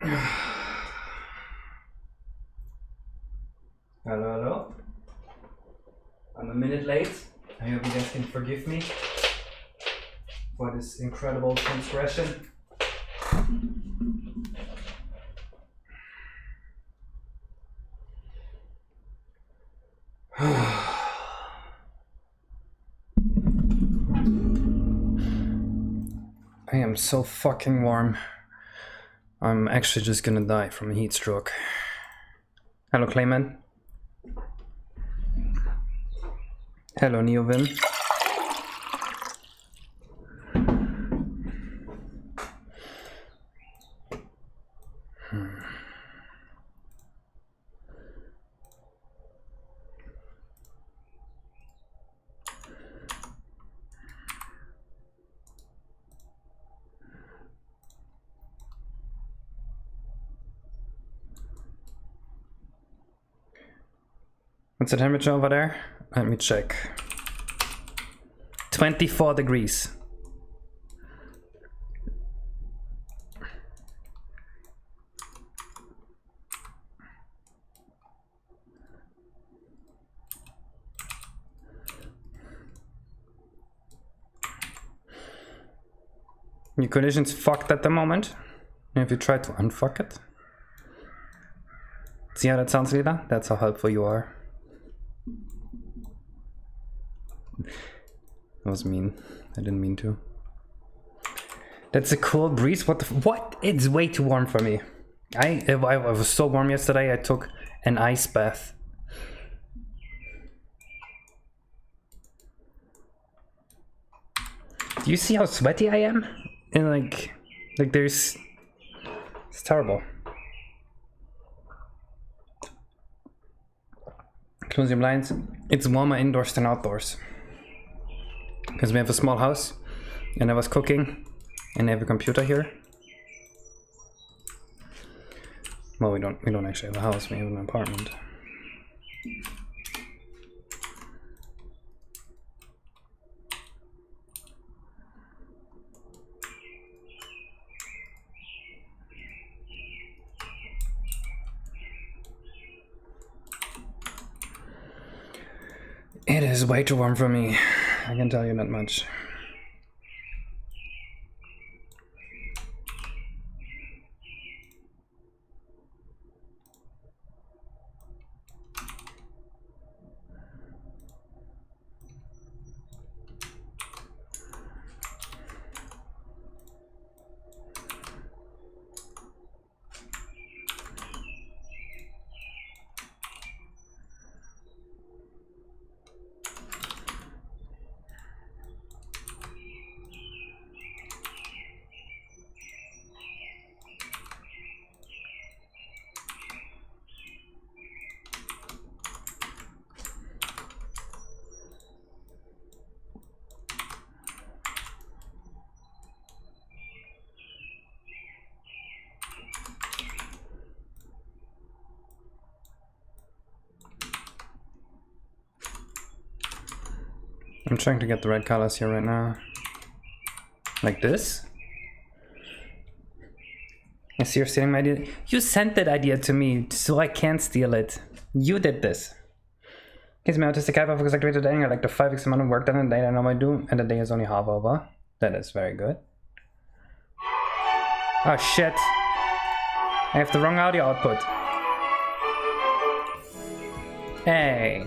Hello, hello. I'm a minute late. I hope you guys can forgive me for this incredible transgression. I am so fucking warm. I'm actually just gonna die from a heat stroke. Hello, Clayman. Hello, Neovin. What's the temperature over there? Let me check. 24 degrees. Your condition's fucked at the moment. If you try to unfuck it. See how that sounds, Lila? That's how helpful you are. That was mean. I didn't mean to. That's a cool breeze. What? What? It's way too warm for me. I was so warm yesterday. I took an ice bath. Do you see how sweaty I am? And like there's. It's terrible. Close your blinds. It's warmer indoors than outdoors. Because we have a small house and I was cooking and I have a computer here. Well, we don't actually have a house, we have an apartment. It is way too warm for me, I can tell you that much. I'm trying to get the right colors here right now. Like this? Yes, you're stealing my idea. You sent that idea to me, so I can't steal it. You did this. Gives me autistic hyper because I created anger, like the 5x amount of work done in a day I normally do, and the day is only half over. That is very good. Oh shit. I have the wrong audio output. Hey.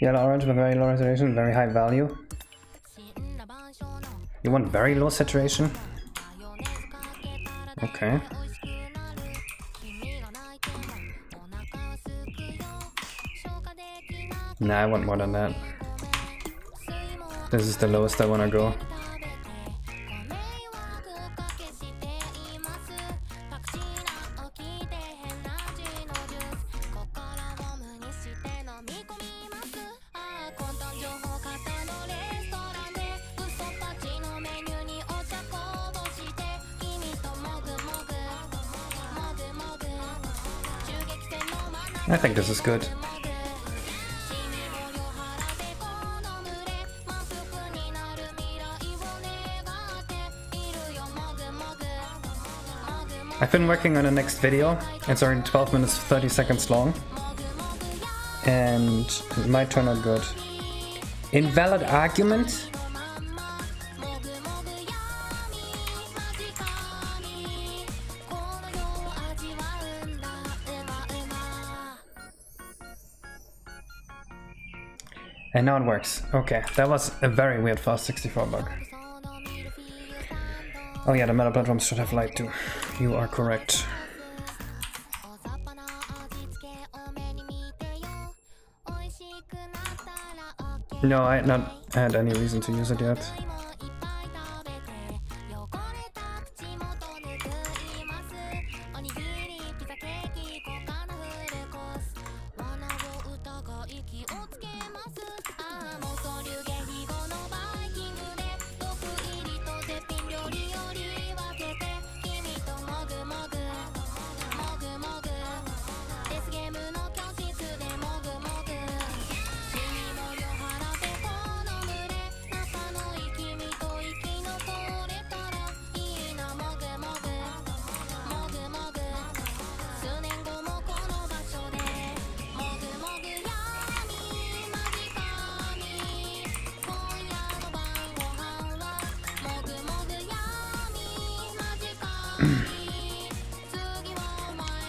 Yellow orange with very low saturation, very high value. You want very low saturation? Okay. Nah, I want more than that. This is the lowest I wanna go. I think this is good. I've been working on the next video. It's already 12 minutes 30 seconds long. And it might turn out good. Invalid argument? And now it works. Okay, that was a very weird fast 64 bug. Oh yeah, the meta platforms should have light too. You are correct. No, I had not had any reason to use it yet.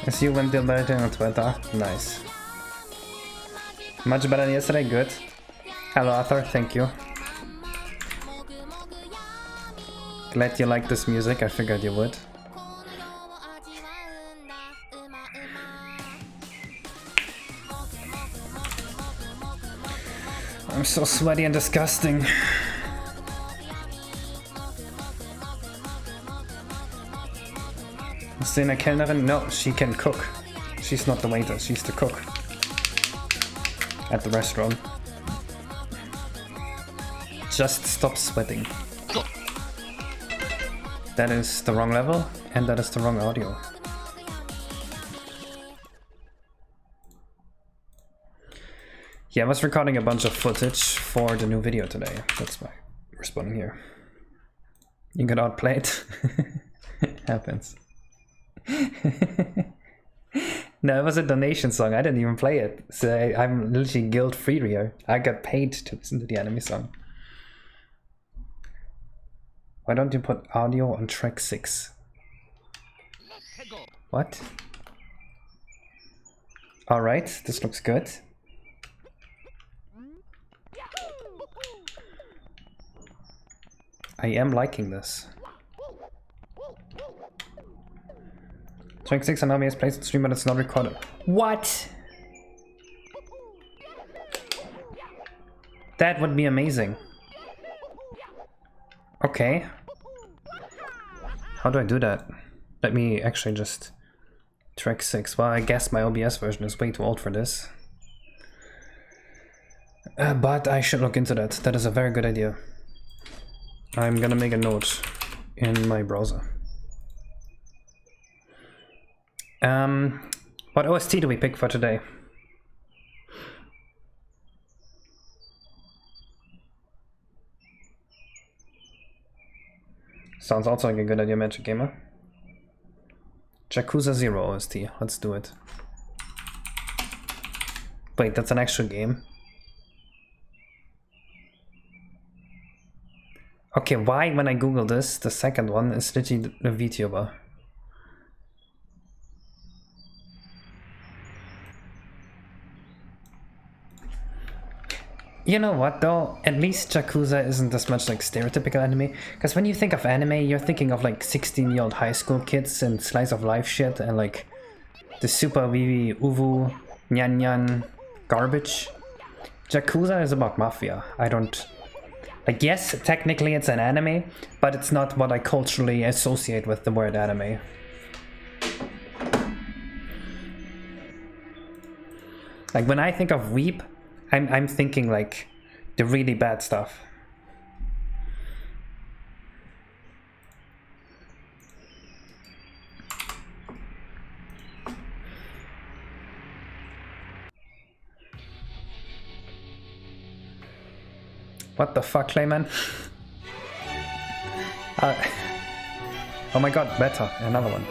I see you went debating on Twitter. Nice. Much better than yesterday, good. Hello Arthur, thank you. Glad you like this music, I figured you would. I'm so sweaty and disgusting. Is Sina Kellnerin? No, she can cook. She's not the waiter, she's the cook. At the restaurant. Just stop sweating. That is the wrong level, and that is the wrong audio. Yeah, I was recording a bunch of footage for the new video today. That's why I'm responding here. You got outplayed. It happens. No, it was a donation song. I didn't even play it. So I'm literally guilt-free here. I got paid to listen to the anime song. Why don't you put audio on track 6? What? Alright, this looks good. I am liking this. Track 6 Anami is placed on stream, but it's not recorded. What? That would be amazing. Okay. How do I do that? Let me actually just... Track 6. Well, I guess my OBS version is way too old for this. But I should look into that. That is a very good idea. I'm gonna make a note in my browser. What OST do we pick for today? Sounds also like a good idea, Magic Gamer. Yakuza 0 OST, let's do it. Wait, that's an actual game? Okay, why when I Google this, the second one is literally a VTuber? You know what though, at least Yakuza isn't as much like stereotypical anime, because when you think of anime, you're thinking of like 16-year-old high school kids and slice of life shit and like the super wee uwu, nyan nyan garbage. Yakuza is about mafia. I don't... Like yes, technically it's an anime, but it's not what I culturally associate with the word anime. Like when I think of weep, I'm thinking like the really bad stuff. What the fuck, Clayman? Oh my god, better, another one.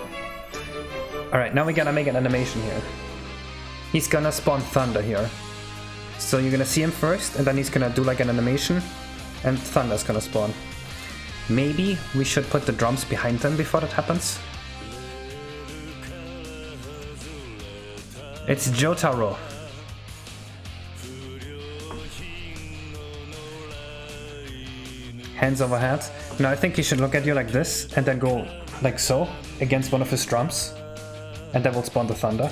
Alright, now we gotta make an animation here. He's gonna spawn Thunder here. So you're gonna see him first, and then he's gonna do like an animation, and Thunder's gonna spawn. Maybe we should put the drums behind them before that happens. It's Jotaro. Hands over head. Now I think he should look at you like this, and then go like so, against one of his drums. And that will spawn the Thunder.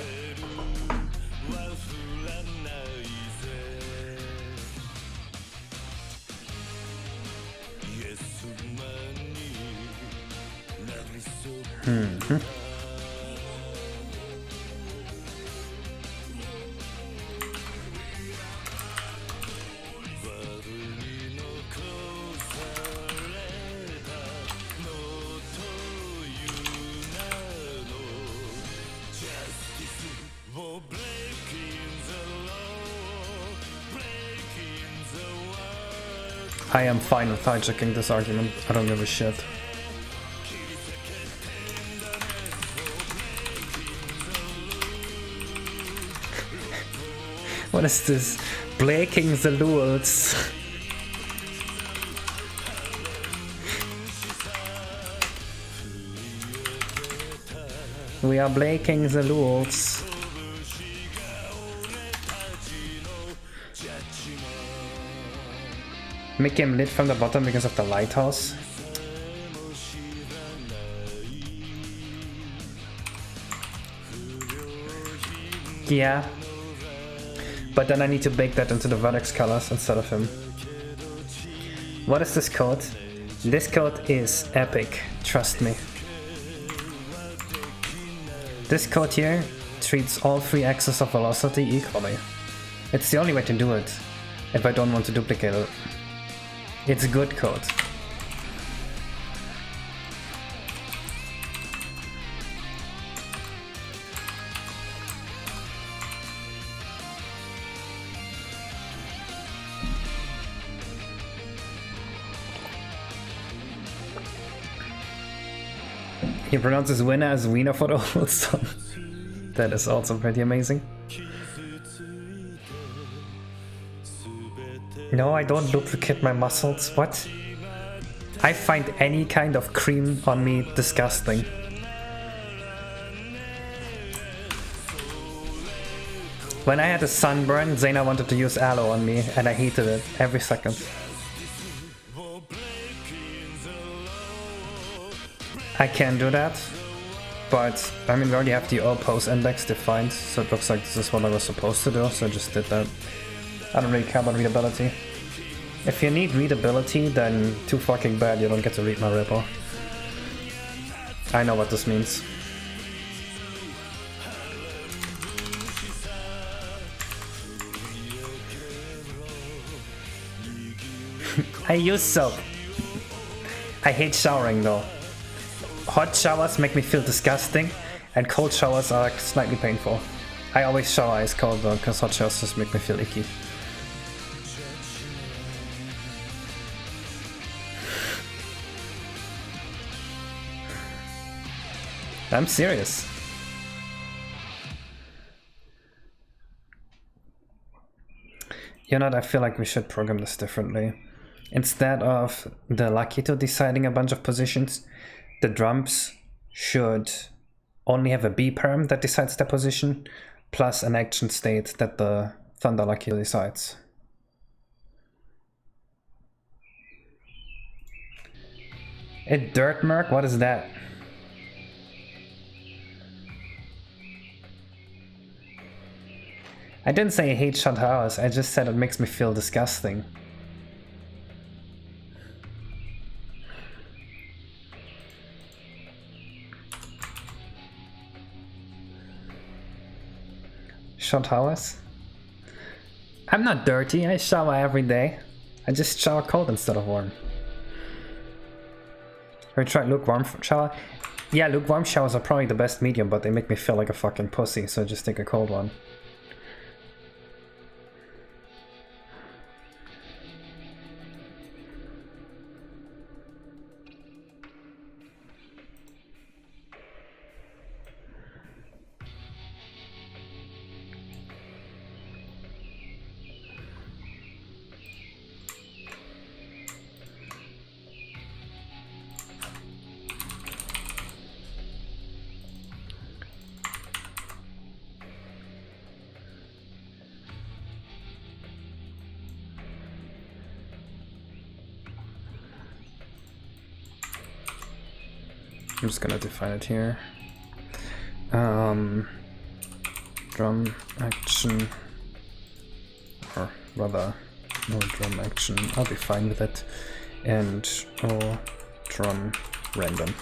I am fine with hijacking this argument. I don't give a shit. What is this? Breaking the rules. We are breaking the rules. Make him lit from the bottom because of the lighthouse. Yeah. But then I need to bake that into the vertex colors instead of him. What is this code? This code is epic, trust me. This code here treats all three axes of velocity equally. It's the only way to do it, if I don't want to duplicate it. It's good code. He pronounces winner as wiener for the whole song. That is also pretty amazing. No, I don't duplicate my muscles. What? I find any kind of cream on me disgusting. When I had a sunburn, Zayna wanted to use aloe on me, and I hated it every second. I can do that, but I mean we already have the all pose index defined, so it looks like this is what I was supposed to do, so I just did that. I don't really care about readability. If you need readability, then too fucking bad you don't get to read my repo. I know what this means. I use soap. I hate showering though. Hot showers make me feel disgusting, and cold showers are slightly painful. I always shower ice cold though, because hot showers just make me feel icky. I'm serious. You know what, I feel like we should program this differently. Instead of the Lakito deciding a bunch of positions, the drums should only have a B perm that decides their position, plus an action state that the Thunder Lakito decides. A dirt merc? What is that? I didn't say I hate shot hours, I just said it makes me feel disgusting. Shot hours? I'm not dirty, I shower every day. I just shower cold instead of warm. Have you tried lukewarm shower? Yeah, lukewarm showers are probably the best medium, but they make me feel like a fucking pussy, so just take a cold one. I'm just gonna define it here. Drum action, or rather, no drum action, I'll be fine with it. And drum random.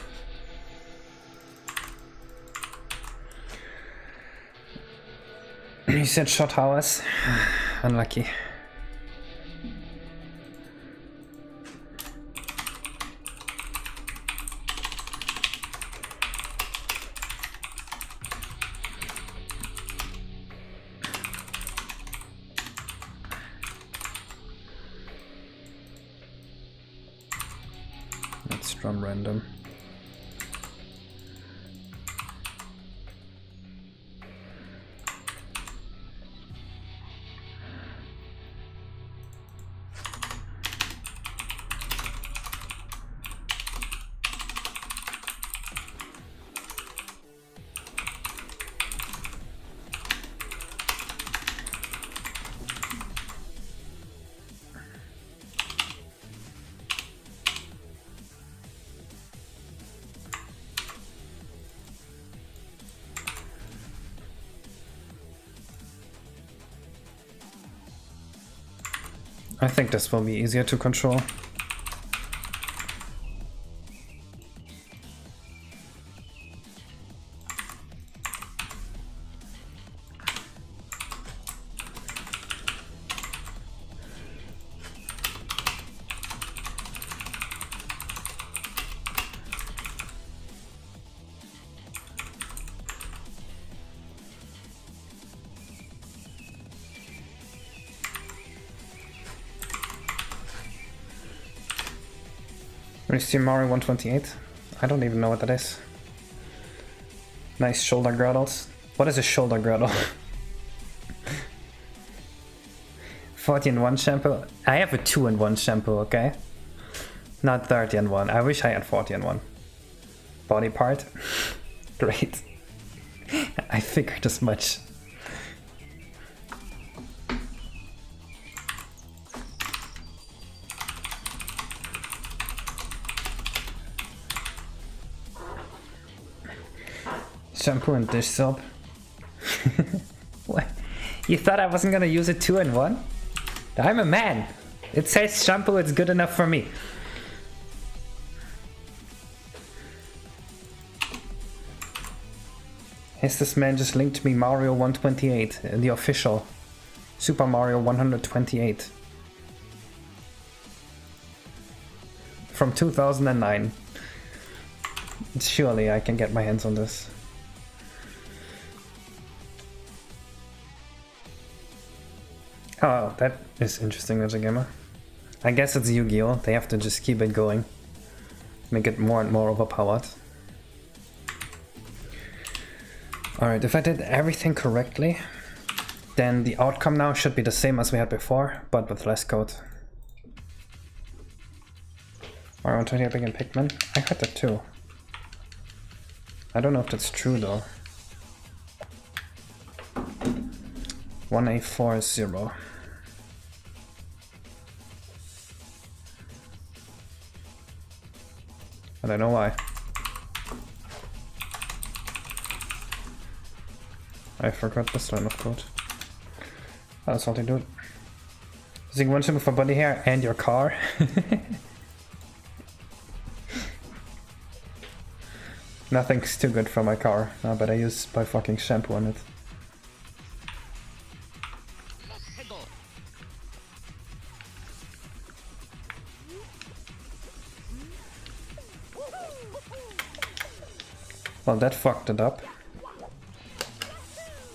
You said shot hours? Unlucky. Let's drum random. I think this will be easier to control. Mario 128. I don't even know what that is. Nice shoulder girdles. What is a shoulder girdle? 40-in-1 shampoo. I have a 2-in-1 shampoo, okay? Not 30-in-1. I wish I had 40-in-1. Body part. Great. I figured as much. Shampoo and dish soap. What? You thought I wasn't gonna use a 2-in-1? I'm a man. It says shampoo, it's good enough for me. Has this man just linked me Mario 128, the official Super Mario 128 from 2009. Surely I can get my hands on this. Oh, that is interesting, Magic Gamer. I guess it's Yu-Gi-Oh! They have to just keep it going. Make it more and more overpowered. Alright, if I did everything correctly, then the outcome now should be the same as we had before, but with less code. Mario 128 again Pikmin? I heard that too. I don't know if that's true though. 1840. I don't know why. I forgot this line of code. Oh, that's all they do. Using one symbol for body hair and your car. Nothing's too good for my car, but I use my fucking shampoo on it. Well, that fucked it up.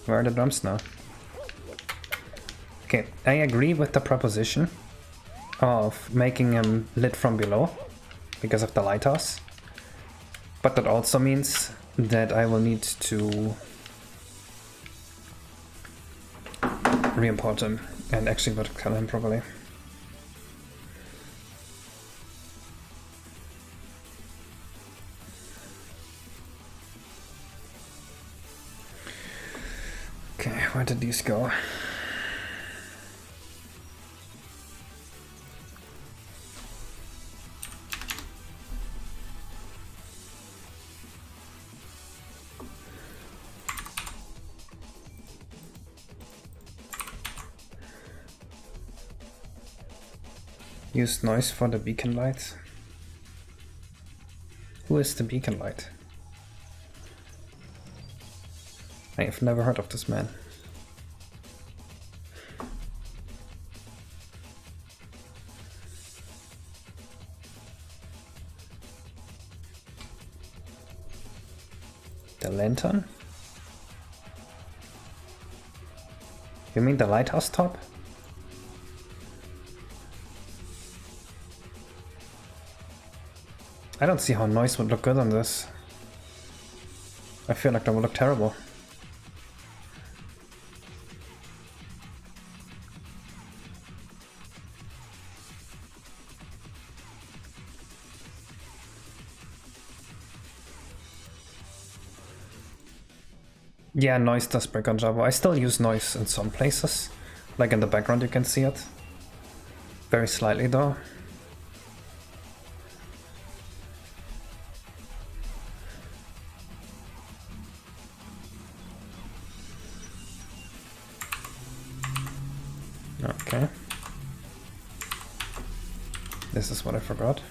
Where are the drums now? Okay, I agree with the proposition of making him lit from below because of the lighthouse. But that also means that I will need to re-import him and actually vertical him properly. Okay, where did these go? Use noise for the beacon light. Who is the beacon light? I have never heard of this man. The lantern? You mean the lighthouse top? I don't see how noise would look good on this. I feel like that would look terrible. Yeah, noise does break on Java. I still use noise in some places. Like in the background you can see it. Very slightly though. Okay. This is what I forgot.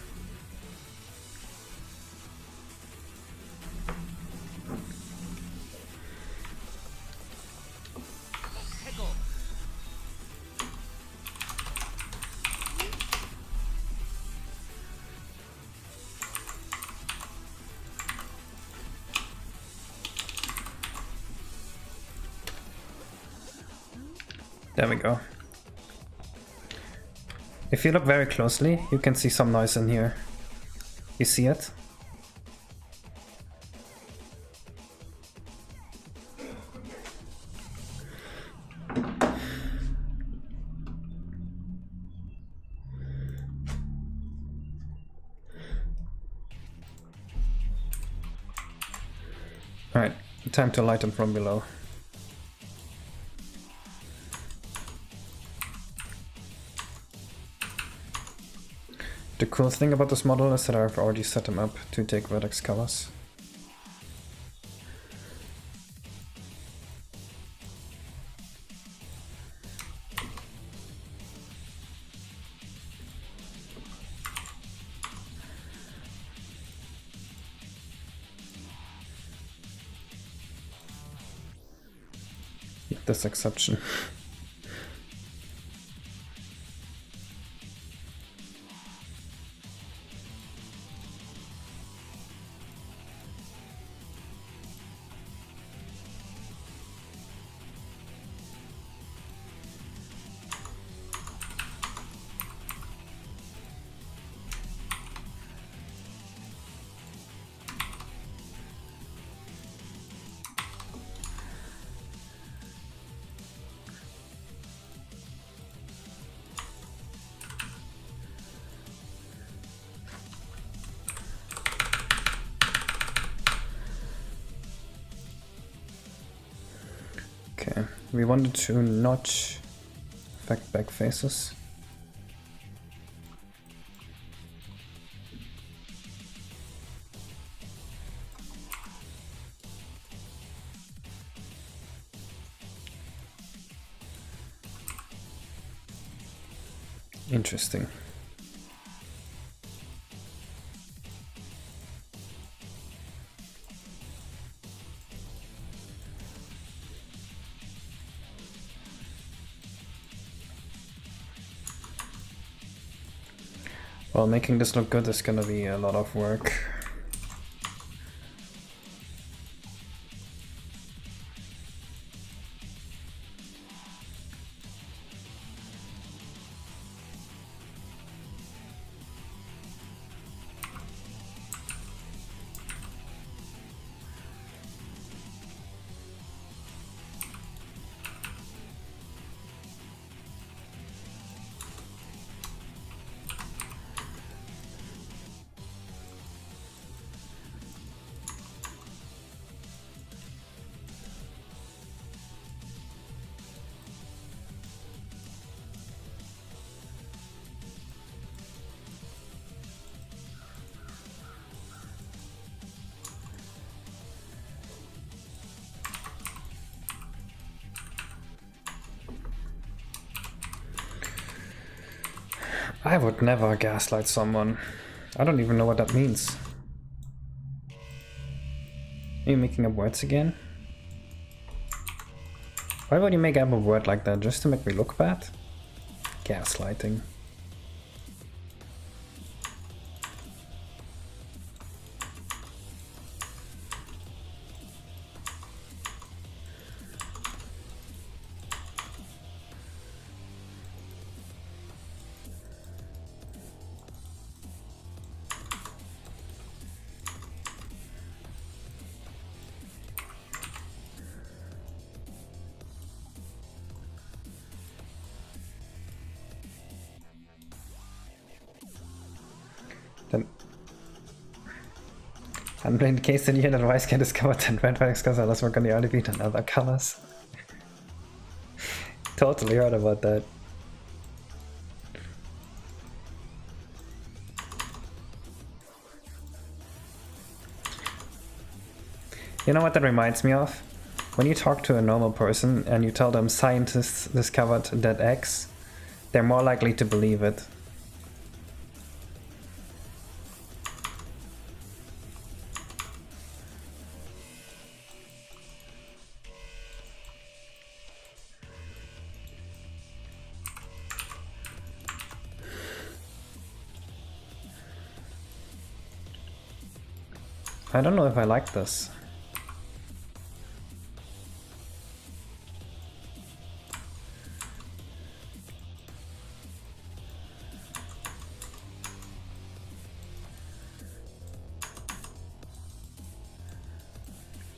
There we go. If you look very closely, you can see some noise in here. You see it? Alright, time to light them from below. The cool thing about this model is that I've already set them up to take vertex colors. With this exception. Okay, we wanted to not affect back faces. Interesting. Well, making this look good is gonna be a lot of work. I would never gaslight someone. I don't even know what that means. Are you making up words again? Why would you make up a word like that? Just to make me look bad? Gaslighting. Then, and in case that you hear that Vice can discover 10 red flags because let's work on the RDB and other colors. Totally heard about that. You know what that reminds me of? When you talk to a normal person and you tell them scientists discovered that X, they're more likely to believe it. I don't know if I like this.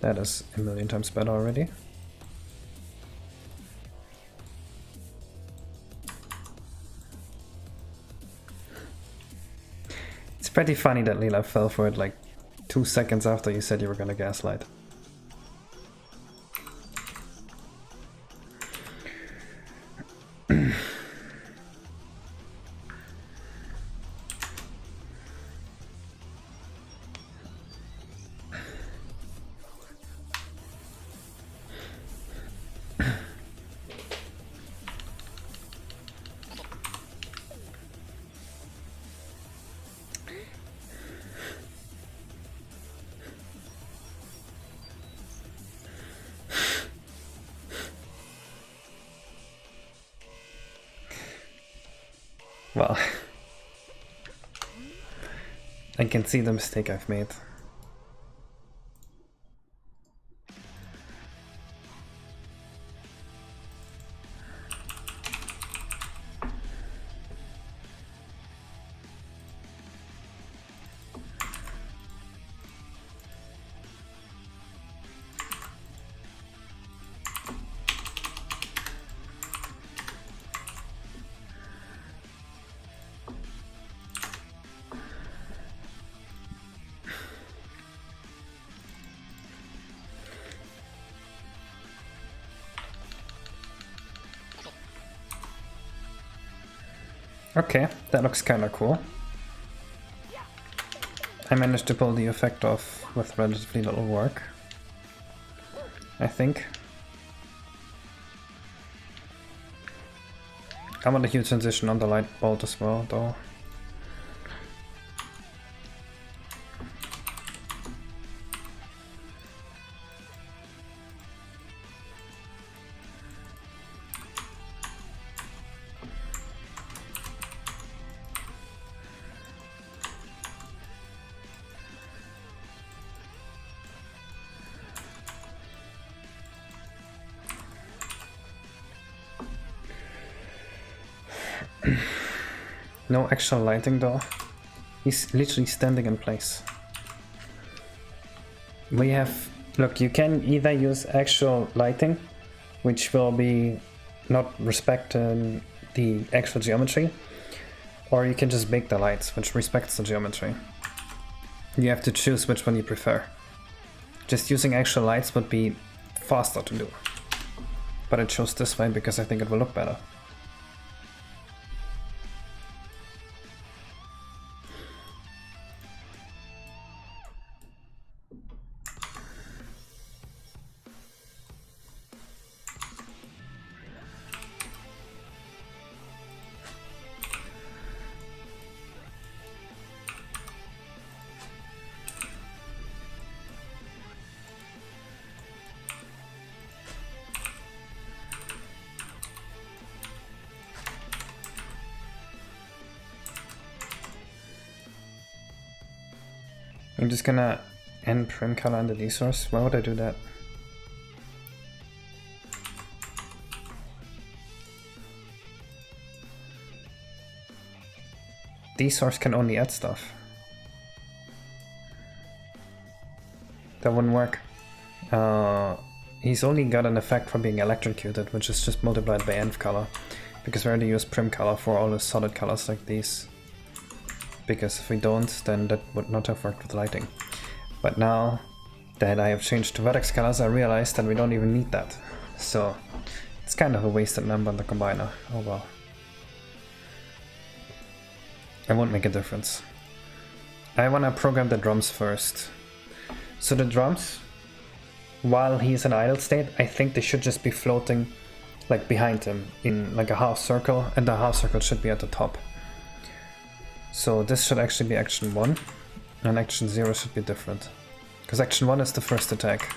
That is a million times better already. It's pretty funny that Leela fell for it like 2 seconds after you said you were gonna gaslight. Well, I can see the mistake I've made. Okay, that looks kinda cool. I managed to pull the effect off with relatively little work, I think. I want a huge transition on the light bolt as well, though. No actual lighting though. He's literally standing in place. We have... Look, you can either use actual lighting, which will be not respecting the actual geometry, or you can just bake the lights, which respects the geometry. You have to choose which one you prefer. Just using actual lights would be faster to do. But I chose this way because I think it will look better. I'm just gonna end prim color under D source. Why would I do that? D source can only add stuff. That wouldn't work. He's only got an effect for being electrocuted, which is just multiplied by nth color. Because we already use prim color for all the solid colors like these. Because if we don't, then that would not have worked with lighting. But now that I have changed to vertex colors, I realized that we don't even need that. So it's kind of a wasted number in the combiner. Oh well. It won't make a difference. I want to program the drums first. So the drums, while he's in idle state, I think they should just be floating like behind him in like a half circle, and the half circle should be at the top. So this should actually be action 1, and action 0 should be different. Because action 1 is the first attack.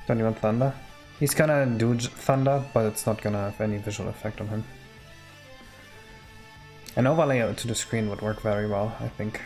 Don't you want thunder? He's gonna do thunder, but it's not gonna have any visual effect on him. An overlay to the screen would work very well, I think.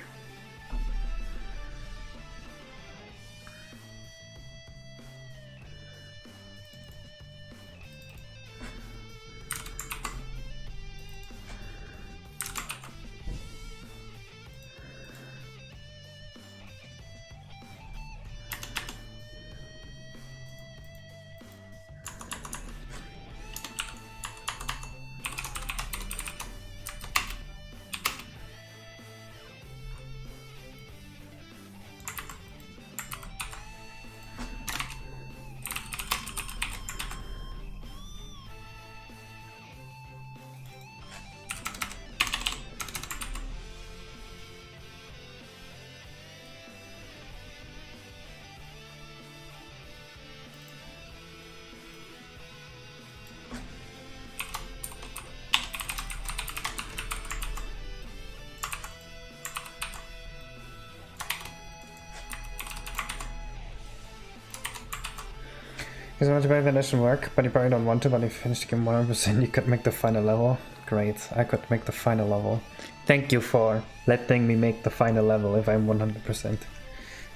Because multiplayer that doesn't work, but you probably don't want to, but if you finish the game 100%, you could make the final level. Great, I could make the final level. Thank you for letting me make the final level if I'm 100%.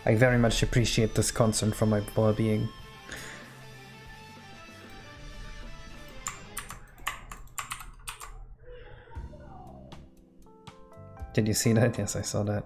I very much appreciate this concern for my well-being. Did you see that? Yes, I saw that.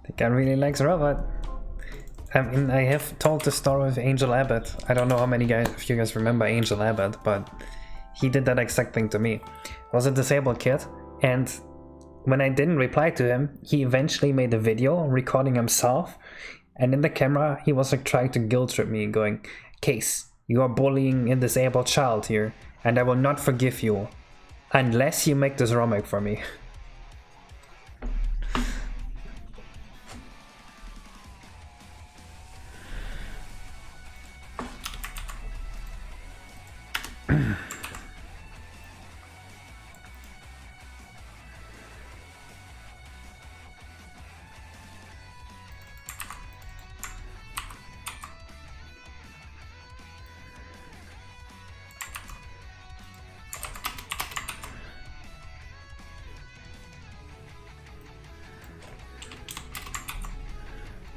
The guy really likes Robot. I mean, I have told the story of Angel Abbott. I don't know how many guys, if you guys remember Angel Abbott, but he did that exact thing to me. I was a disabled kid, and when I didn't reply to him, he eventually made a video recording himself, and in the camera he was like trying to guilt trip me, going, "Case, you are bullying a disabled child here, and I will not forgive you unless you make this remake for me."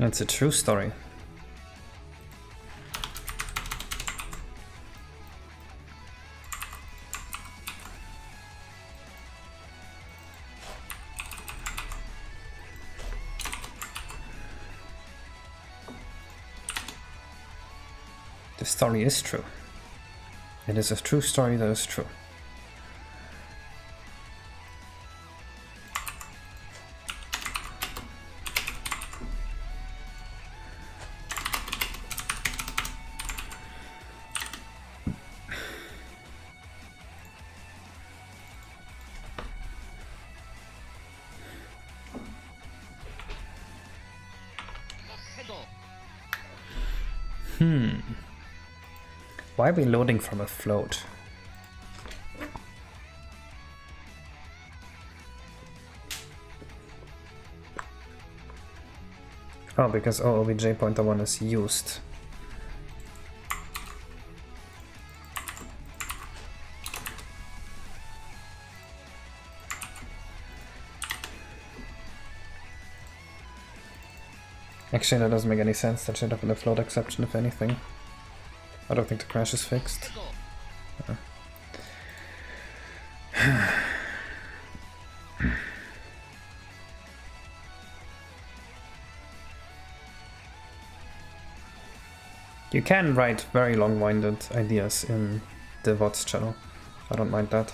It's a true story. The story is true. It is a true story that is true. Why are we loading from a float? Oh, because OBJ pointer 1 is used. Actually, that doesn't make any sense. That should have been a float exception, if anything. I don't think the crash is fixed. You can write very long-winded ideas in the VODs channel. I don't mind that.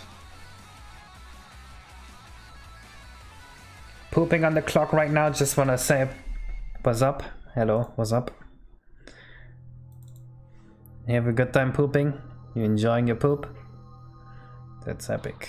Pooping on the clock right now, just wanna say what's up? Hello, what's up? You have a good time pooping? You enjoying your poop? That's epic.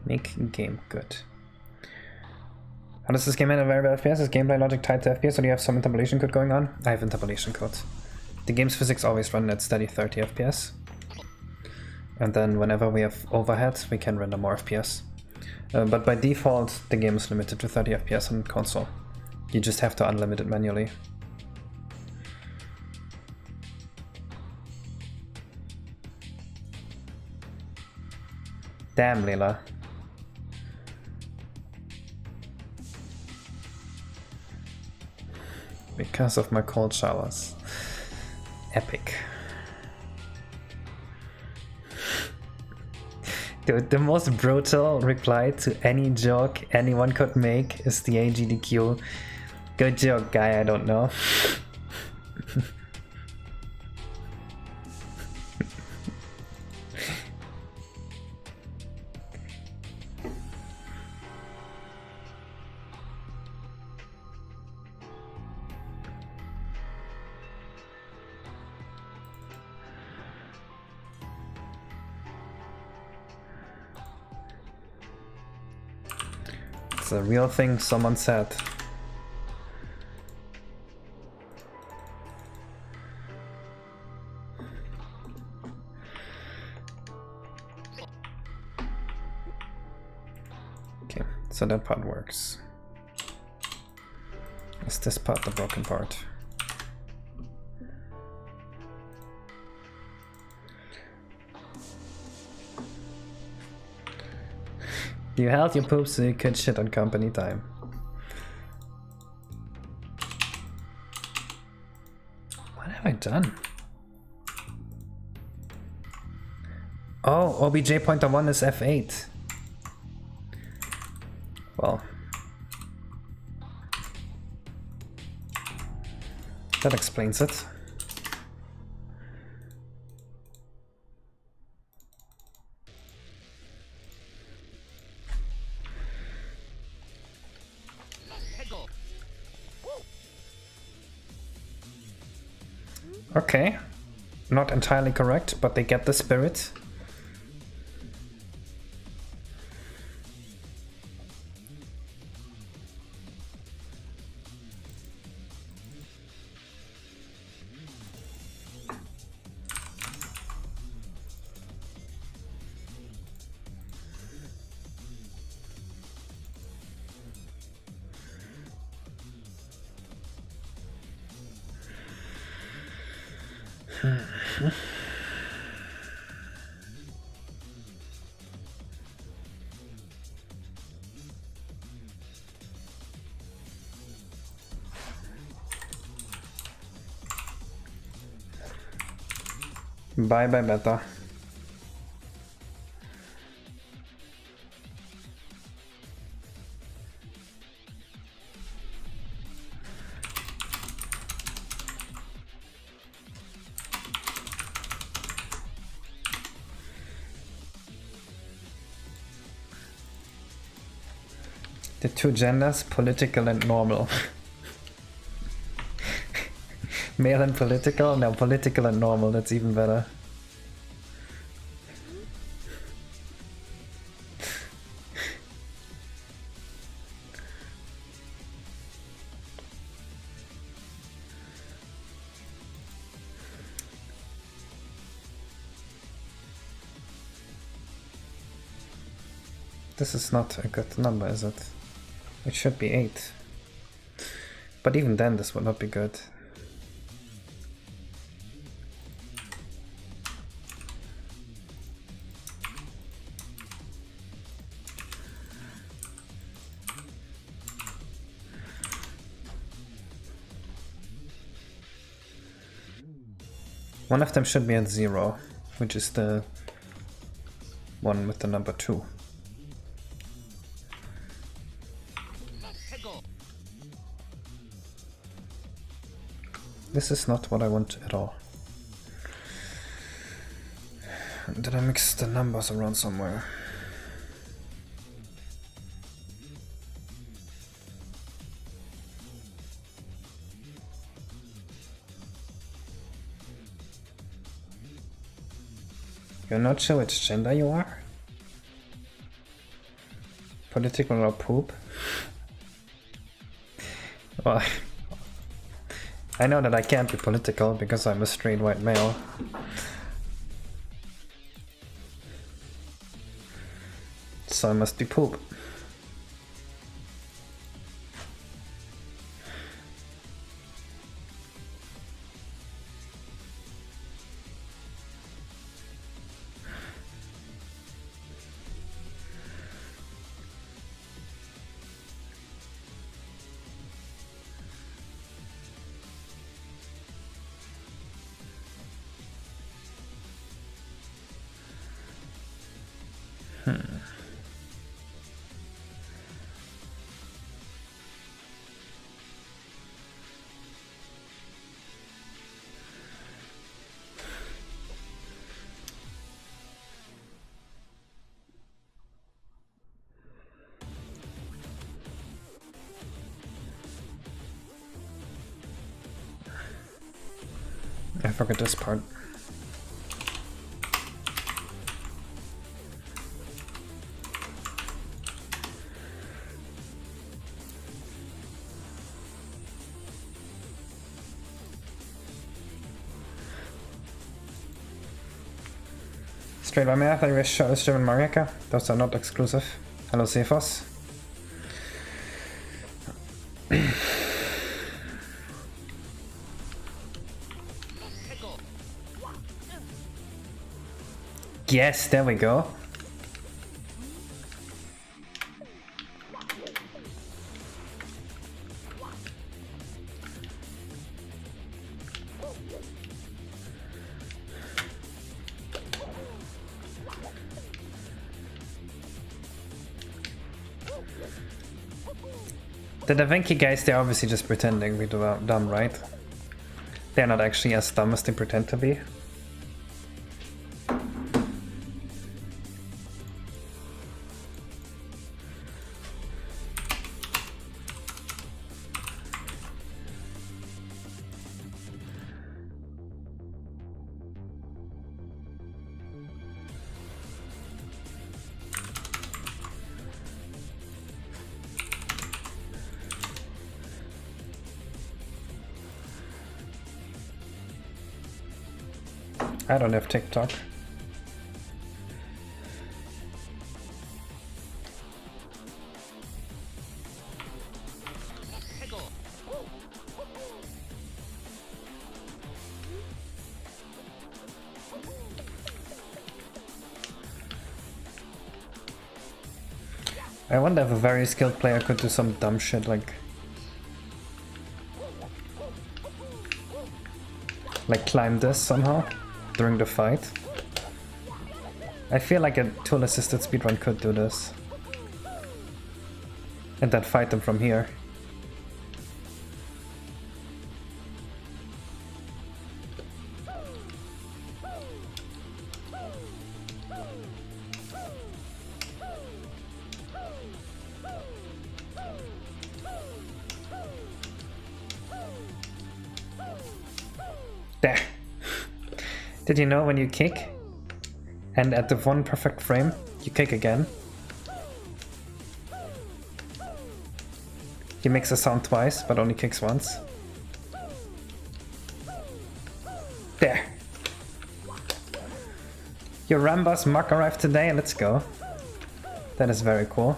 Make game good. How does this game handle variable FPS? Is gameplay logic tied to FPS, or do you have some interpolation code going on? I have interpolation code. The game's physics always run at steady 30 FPS. And then whenever we have overhead, we can render more FPS. But by default, the game is limited to 30 FPS on console. You just have to unlimit it manually. Damn, Leela. Because of my cold showers. Epic. Dude, the most brutal reply to any joke anyone could make is the AGDQ. Good joke, guy, I don't know. A real thing someone said. Okay, so that part works. Is this part the broken part? You held your poop so you could shit on company time. What have I done? Oh, OBJ pointer 1 is F8. Well. That explains it. Okay, not entirely correct, but they get the spirit. Bye bye beta. The two genders, political and normal. Male and political? No, political and normal, that's even better. This is not a good number, is it? It should be 8. But even then, this would not be good. One of them should be at 0, which is the one with the number 2. This is not what I want at all. Did I mix the numbers around somewhere? You're not sure which gender you are? Political or poop? Well, I know that I can't be political because I'm a straight white male. So I must be poop. I forgot this part. Straight by math, I wish shows Jim and Mariaka. Those are not exclusive. Hello, Cephos. Yes, there we go. The Da Vinci guys, they're obviously just pretending we're dumb, right? They're not actually as dumb as they pretend to be. I don't have TikTok. I wonder if a very skilled player could do some dumb shit like climb this somehow during the fight. I feel like a tool-assisted speedrun could do this. And then fight them from here. There. Did you know when you kick and at the one perfect frame, you kick again? He makes a sound twice, but only kicks once. There. Your Rambus Muck arrived today, let's go. That is very cool.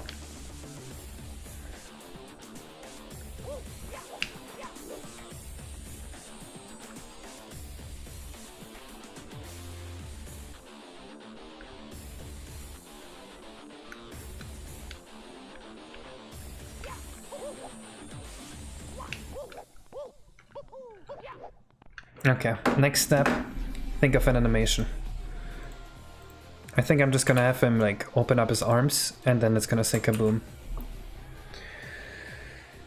Okay, next step, think of an animation. I think I'm just gonna have him like open up his arms and then it's gonna say kaboom.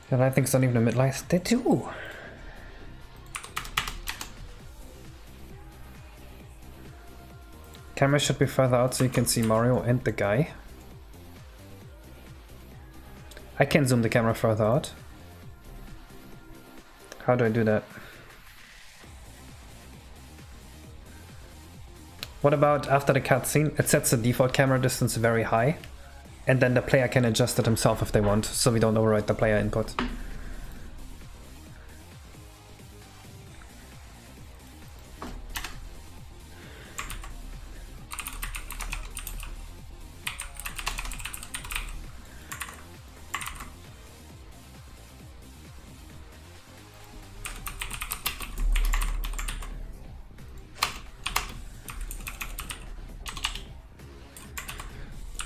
And I think it's not even a mid-light. They do! Camera should be further out so you can see Mario and the guy. I can zoom the camera further out. How do I do that? What about after the cutscene? It sets the default camera distance very high, and then the player can adjust it himself if they want, so we don't override the player input.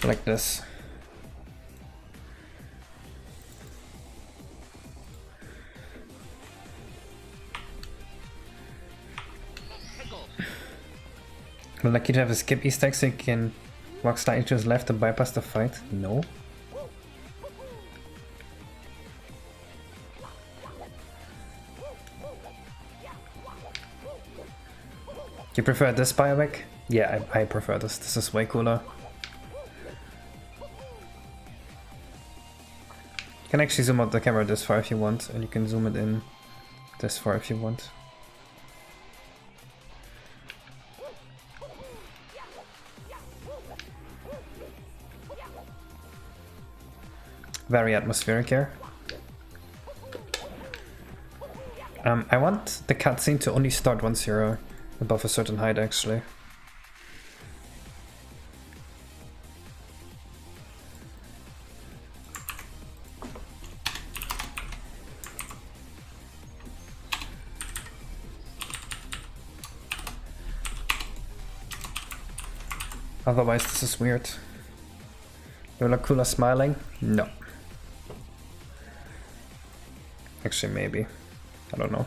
Like this. Will Lakithunder have a skip Easter egg so he can walk slightly to his left to bypass the fight? No. You prefer this bioweck? Yeah, I prefer this. This is way cooler. You can actually zoom out the camera this far if you want, and you can zoom it in this far if you want. Very atmospheric here. I want the cutscene to only start once you're above a certain height, actually. Otherwise, this is weird. You look cooler smiling? No. Actually, maybe. I don't know.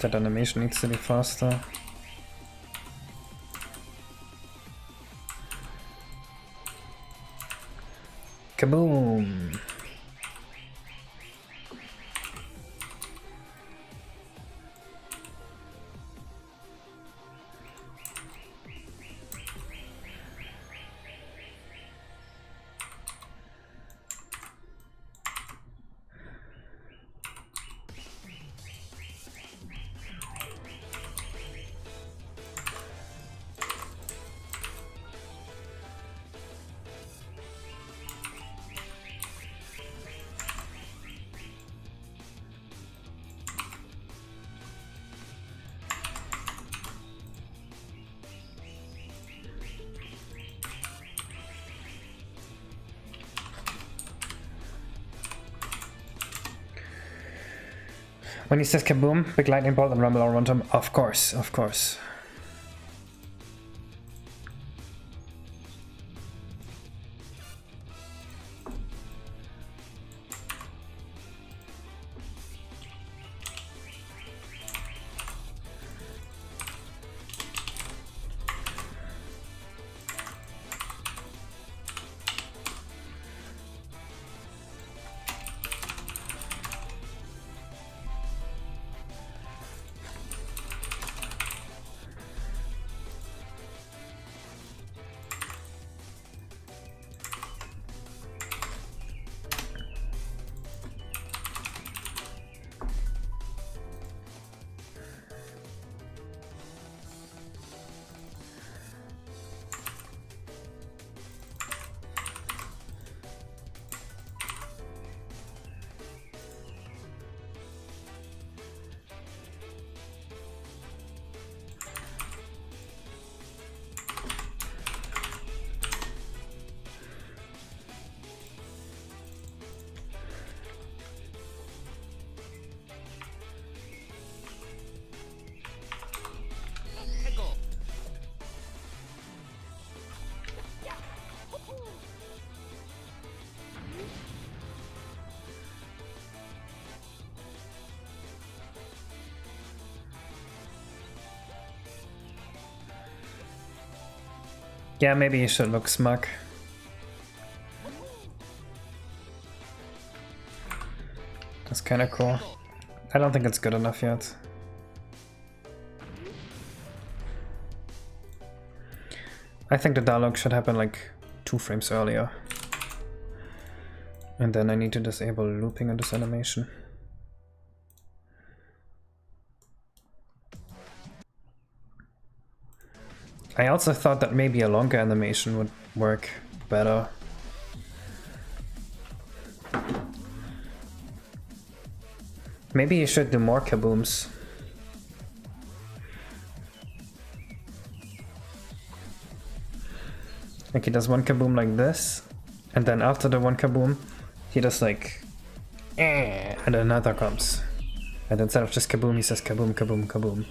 That animation needs to be faster. Kaboom! When he says kaboom, big lightning bolt and rumble around him, of course, of course. Yeah, maybe you should look smug. That's kind of cool. I don't think it's good enough yet. I think the dialogue should happen like 2 frames earlier. And then I need to disable looping in this animation. I also thought that maybe a longer animation would work better. Maybe you should do more kabooms. Like he does one kaboom like this, and then after the one kaboom, he does like, and another comes. And instead of just kaboom, he says kaboom, kaboom, kaboom.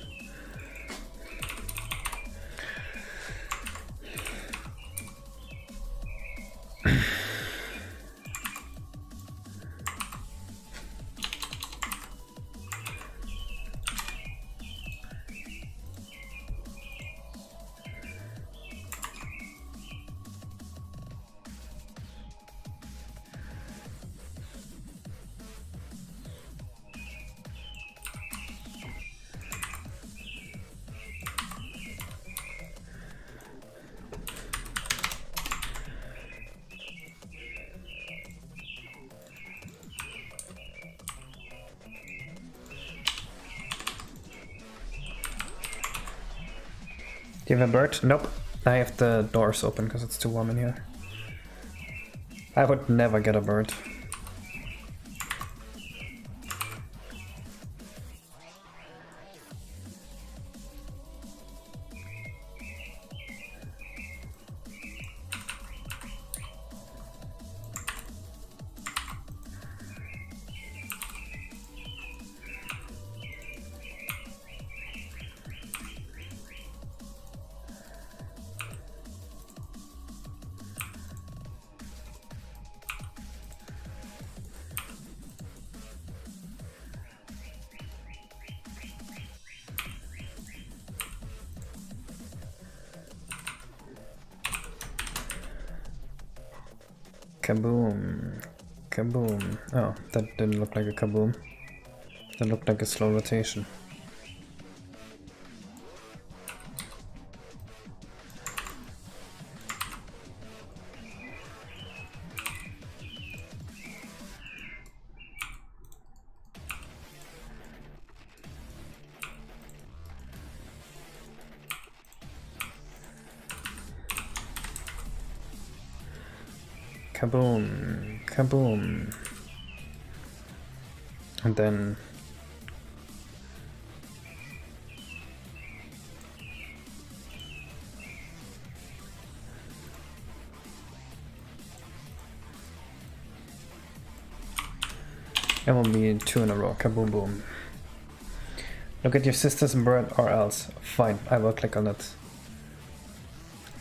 Do you have a bird? Nope. I have the doors open because it's too warm in here. I would never get a bird. Kaboom. Kaboom. Oh, that didn't look like a kaboom. That looked like a slow rotation. Kaboom, kaboom. And then it will be 2 in a row. Kaboom boom. Look at your sister's bird or else. Fine, I will click on it.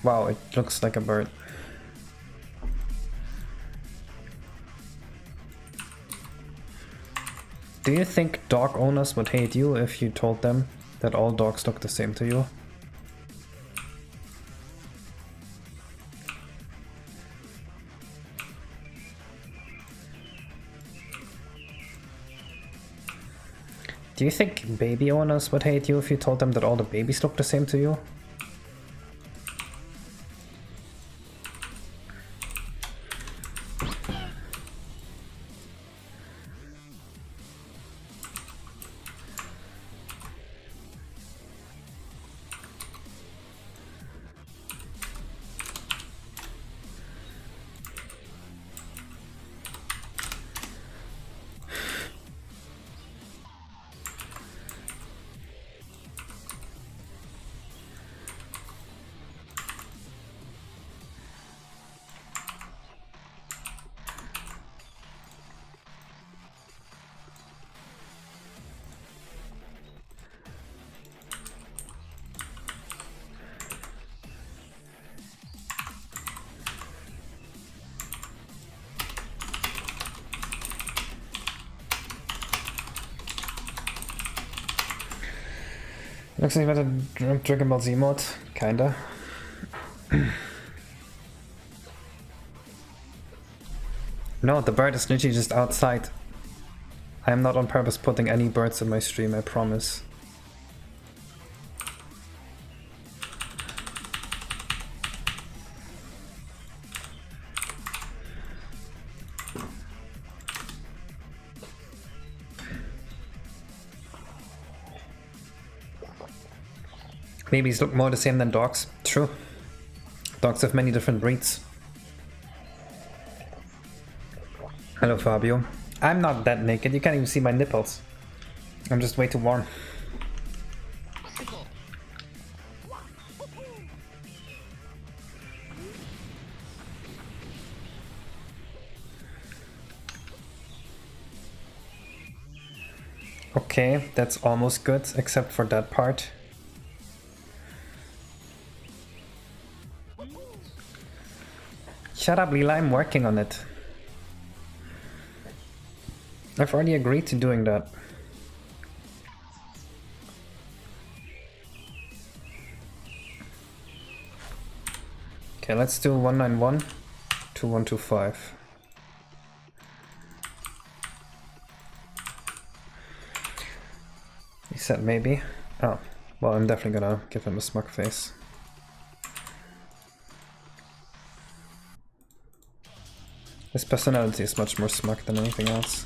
Wow, it looks like a bird. Do you think dog owners would hate you if you told them that all dogs look the same to you? Do you think baby owners would hate you if you told them that all the babies look the same to you? Looks like a Dragon Ball Z mod, kinda. No, the bird is literally just outside. I am not on purpose putting any birds in my stream, I promise. Babies look more the same than dogs. True. Dogs have many different breeds. Hello, Fabio. I'm not that naked. You can't even see my nipples. I'm just way too warm. Okay, that's almost good, except for that part. Shut up, Leela, I'm working on it. I've already agreed to doing that. Okay, let's do 191, 2125. He said maybe. Oh, well, I'm definitely gonna give him a smug face. His personality is much more smug than anything else.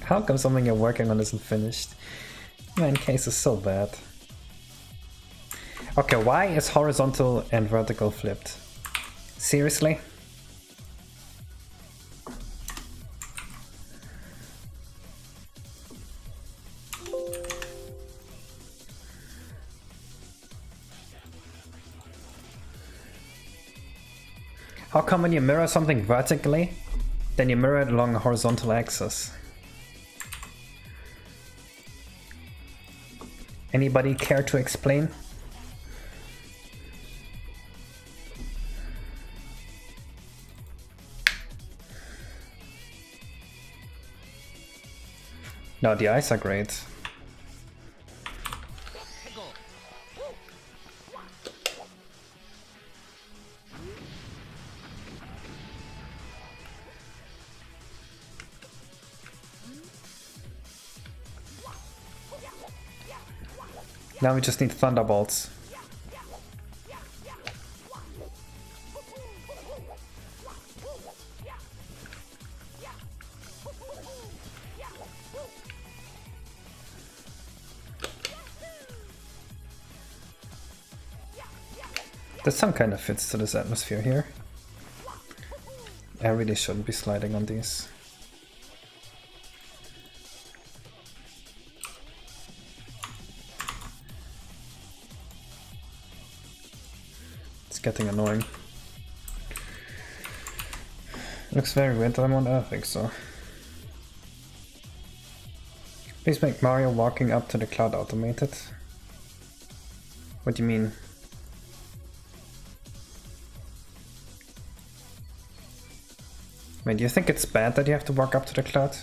How come something you're working on isn't finished? Man, case is so bad. Okay, why is horizontal and vertical flipped? Seriously? How come when you mirror something vertically, then you mirror it along a horizontal axis? Anybody care to explain? No, the eyes are great. Now we just need thunderbolts. The sun kind of fits to this atmosphere here. I really shouldn't be sliding on these. It's getting annoying. Looks very weird, I think so. Please make Mario walking up to the cloud automated. What do you mean? Wait, do you think it's bad that you have to walk up to the cloud?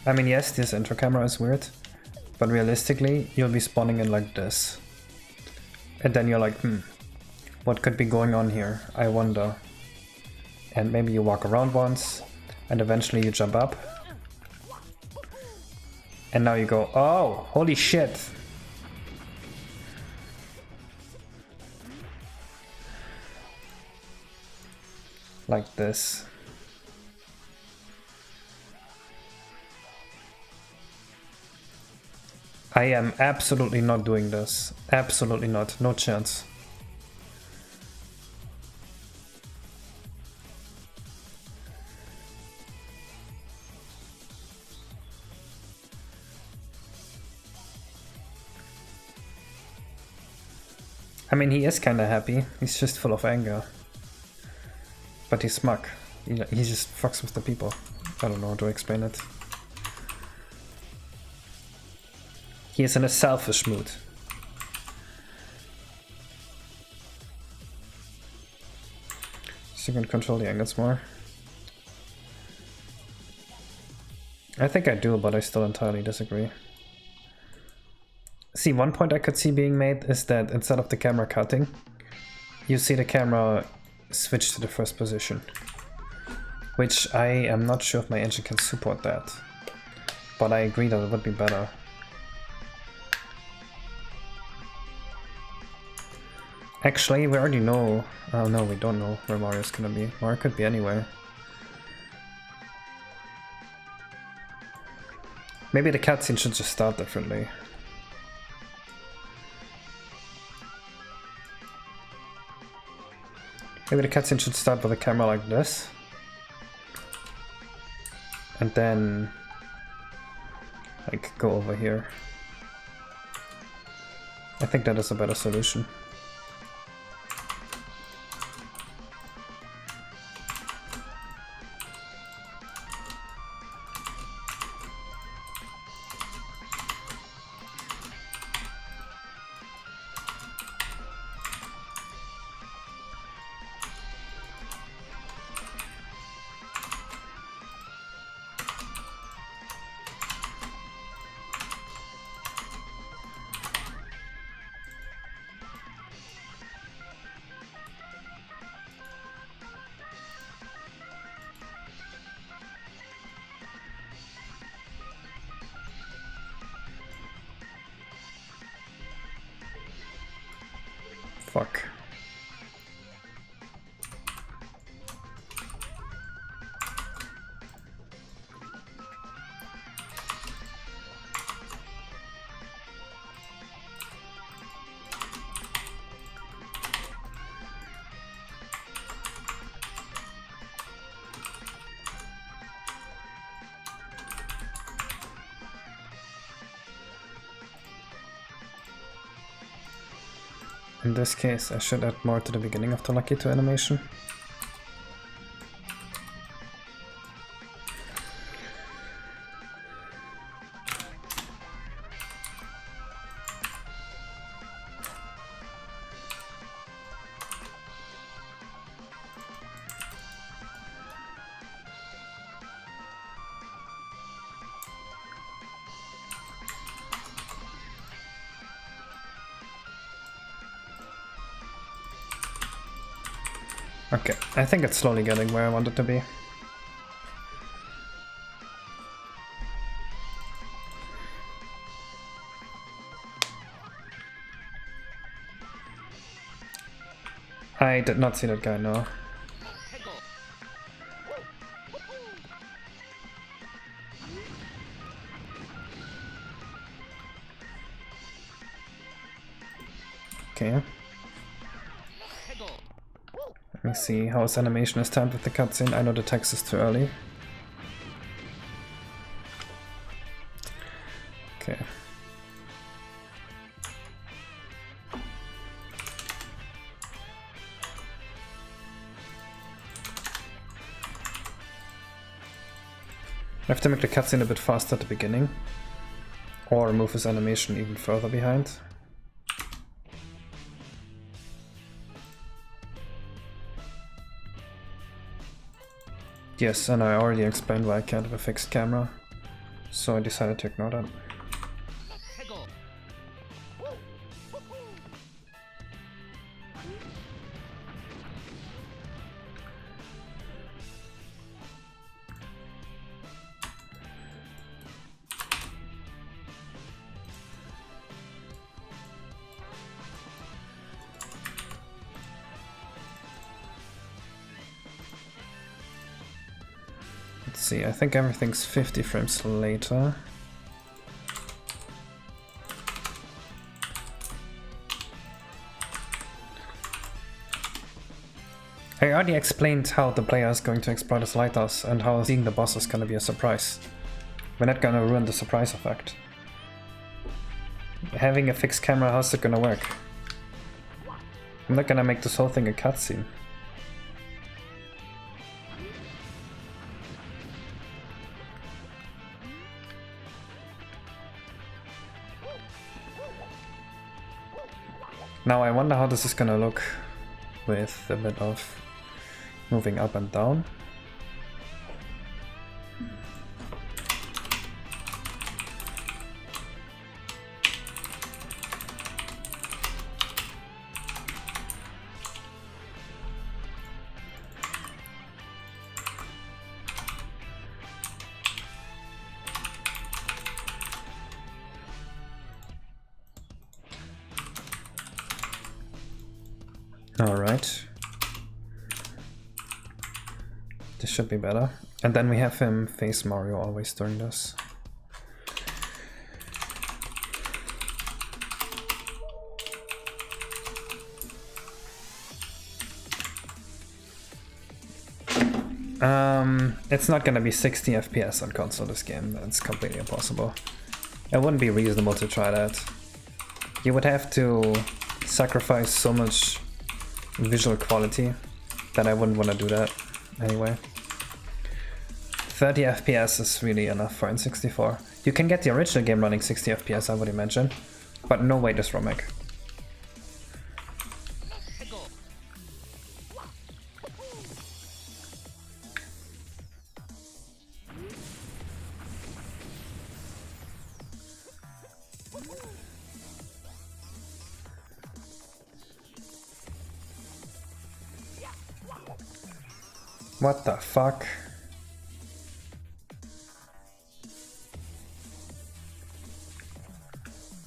I mean, yes, this intro camera is weird, but realistically, you'll be spawning in like this. And then you're like, what could be going on here? I wonder. And maybe you walk around once, and eventually you jump up. And now you go, oh, holy shit. Like this. I am absolutely not doing this. Absolutely not. No chance. I mean, he is kinda happy. He's just full of anger. But he's smug. He just fucks with the people. I don't know how to explain it. He is in a selfish mood. So you can control the angles more. I think I do, but I still entirely disagree. See, one point I could see being made is that instead of the camera cutting, you see the camera switch to the first position. Which I am not sure if my engine can support that. But I agree that it would be better. Actually, we already know... Oh no, we don't know where Mario's gonna be. Mario could be anywhere. Maybe the cutscene should just start differently. Maybe the cutscene should start with a camera like this. And then... like, go over here. I think that is a better solution. Fuck. In this case, I should add more to the beginning of the Lucky 2 animation. Okay, I think it's slowly getting where I want it to be. I did not see that guy, no. Okay. Let me see how his animation is timed with the cutscene. I know the text is too early. Okay. I have to make the cutscene a bit faster at the beginning, or move his animation even further behind. Yes, and I already explained why I can't have a fixed camera, so I decided to ignore that. Let's see, I think everything's 50 frames later. I already explained how the player is going to explore this lighthouse and how seeing the boss is going to be a surprise. We're not going to ruin the surprise effect. Having a fixed camera, how's it going to work? I'm not going to make this whole thing a cutscene. Now I wonder how this is gonna look with a bit of moving up and down. Alright. This should be better. And then we have him face Mario always during this. It's not gonna be 60 FPS on console this game, that's completely impossible. It wouldn't be reasonable to try that. You would have to sacrifice so much visual quality that I wouldn't want to do that anyway. 30 FPS is really enough for N64. You can get the original game running 60 FPS, I would imagine, but no way this remake. What the fuck?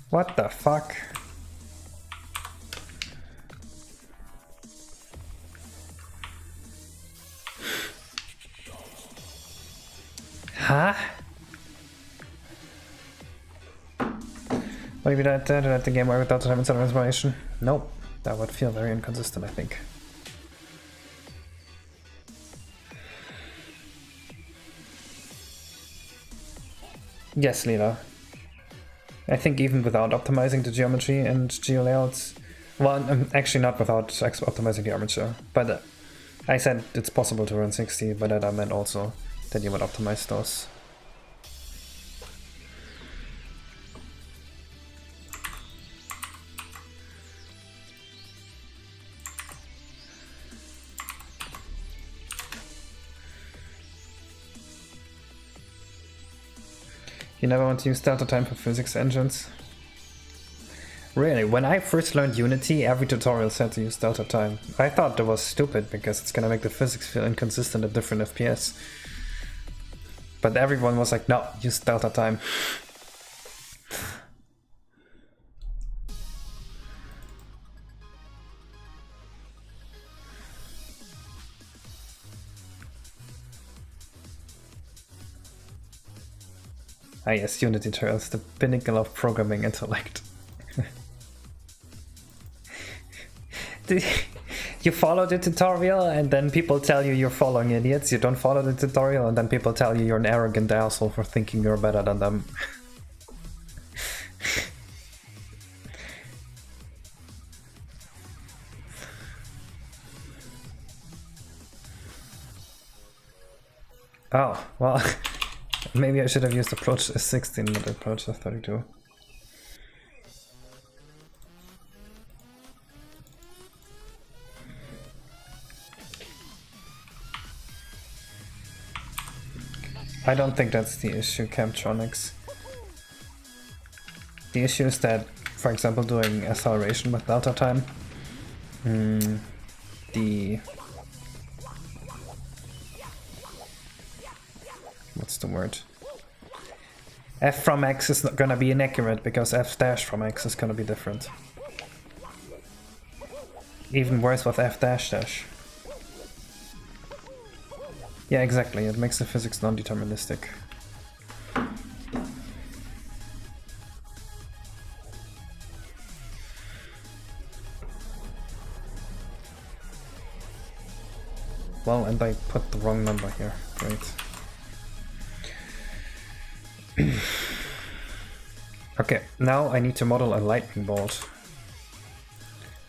What the fuck? Huh? What if you did the game where without time instead of inspiration? Nope. That would feel very inconsistent, I think. Yes, Lila. I think even without optimizing the geometry and geolayouts, well, actually not without optimizing the armature, but I said it's possible to run 60, but that I meant also that you would optimize those. You never want to use delta time for physics engines? Really, when I first learned Unity, every tutorial said to use delta time. I thought that was stupid because it's gonna make the physics feel inconsistent at different FPS. But everyone was like, no, use delta time. Ah yes, Unity tutorials, the pinnacle of programming intellect. You follow the tutorial and then people tell you you're following idiots. You don't follow the tutorial and then people tell you you're an arrogant asshole for thinking you're better than them. Oh, well, maybe I should have used approach as 16, not approach as 32. I don't think that's the issue, Camtronics. The issue is that, for example, doing acceleration with delta time, what's the word? F from X is not gonna be inaccurate because F dash from X is gonna be different. Even worse with F dash dash. Yeah, exactly, it makes the physics non-deterministic. Well, and I put the wrong number here, great. Okay, now I need to model a lightning bolt.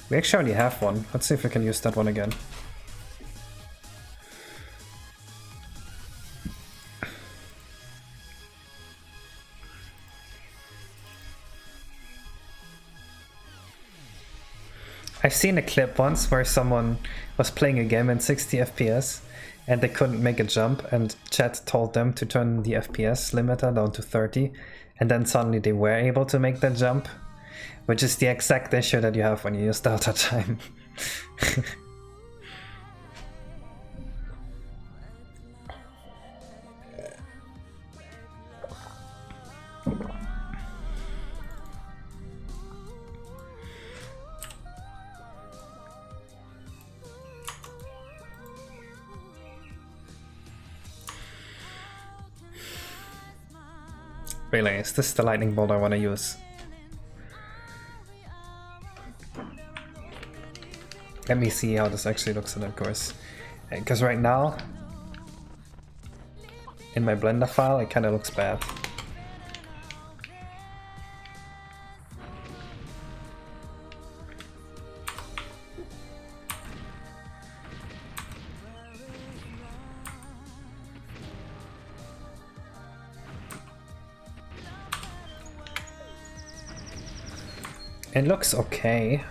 We actually already have one, let's see if we can use that one again. I've seen a clip once where someone was playing a game in 60 FPS and they couldn't make a jump and chat told them to turn the FPS limiter down to 30 and then suddenly they were able to make that jump, which is the exact issue that you have when you use delta time. Really, is this the lightning bolt I want to use? Let me see how this actually looks in the course. Because right now, in my Blender file, it kind of looks bad. It looks okay.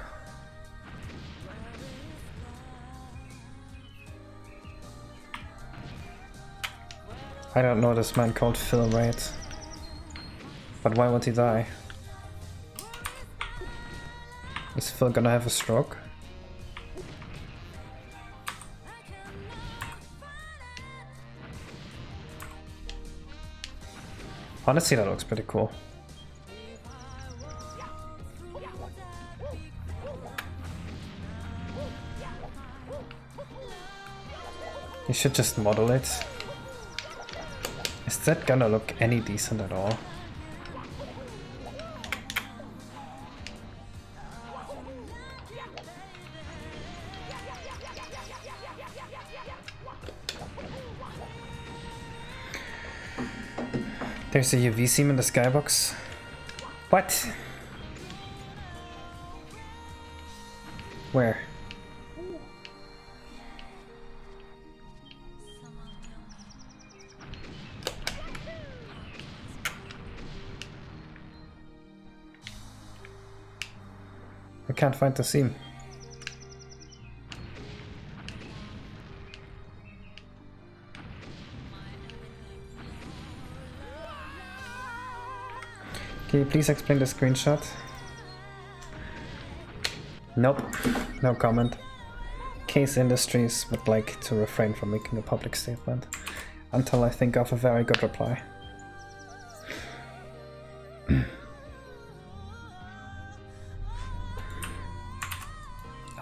I don't know this man called Phil, right? But why would he die? Is Phil gonna have a stroke? Honestly, that looks pretty cool. You should just model it. Is that gonna look any decent at all? There's a UV seam in the skybox. What? Where? I can't find the seam. Can you please explain the screenshot? Nope, no comment. Case Industries would like to refrain from making a public statement until I think of a very good reply.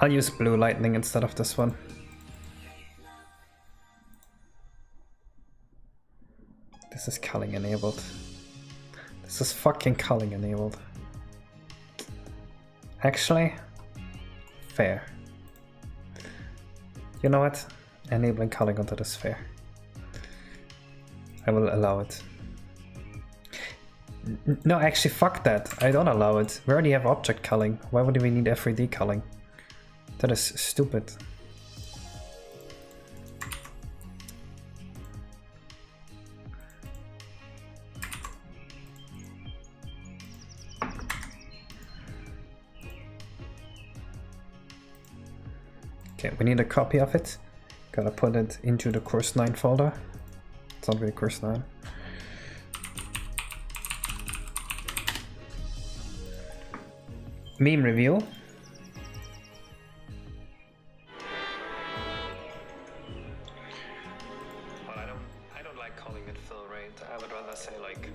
I'll use blue lightning instead of this one. This is culling enabled. This is fucking culling enabled. Actually, fair. You know what? Enabling culling onto this fair. I will allow it. No, actually, fuck that. I don't allow it. We already have object culling. Why would we need FreeD culling? That is stupid. Okay, we need a copy of it. Gotta put it into the course 9 folder. It's not really course 9. Meme review. I don't like calling it fill rate. I would rather say like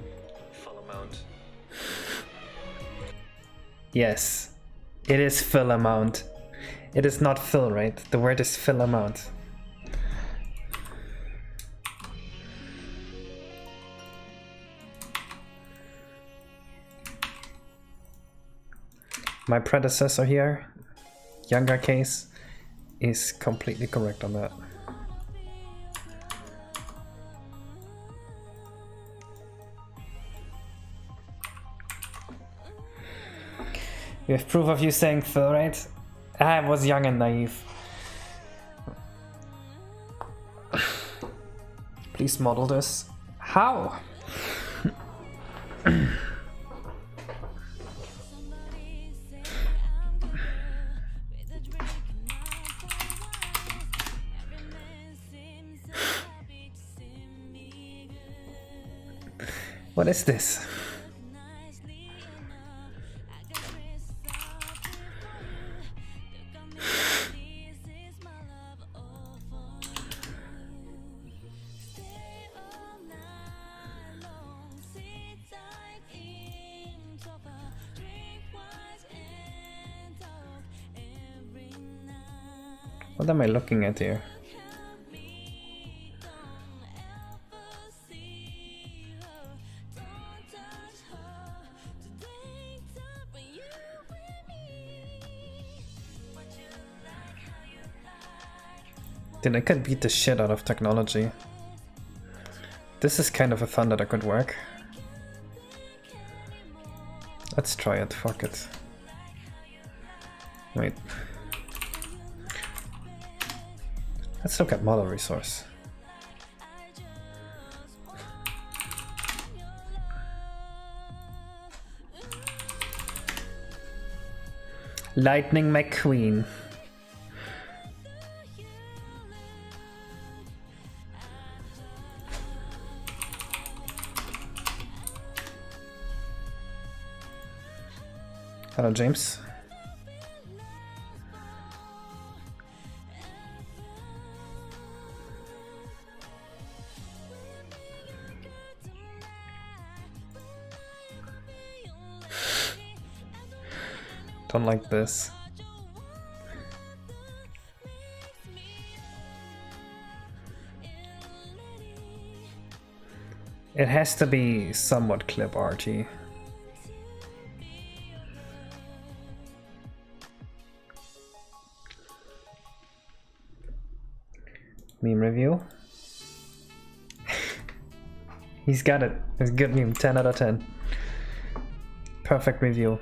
full amount. Yes, it is fill amount. It is not fill rate. The word is fill amount. My predecessor here, younger case, is completely correct on that. You have proof of you saying fill rate? I was young and naive. Please model this. How? What is this? What am I looking at here? Dude, I could beat the shit out of technology. This is kind of a thunder that could work. Let's try it, fuck it. Wait. Let's look at model resource. Lightning McQueen. Hello, James. Don't like this. It has to be somewhat clip arty. Meme review. He's got it. It's a good meme. 10 out of 10. Perfect review.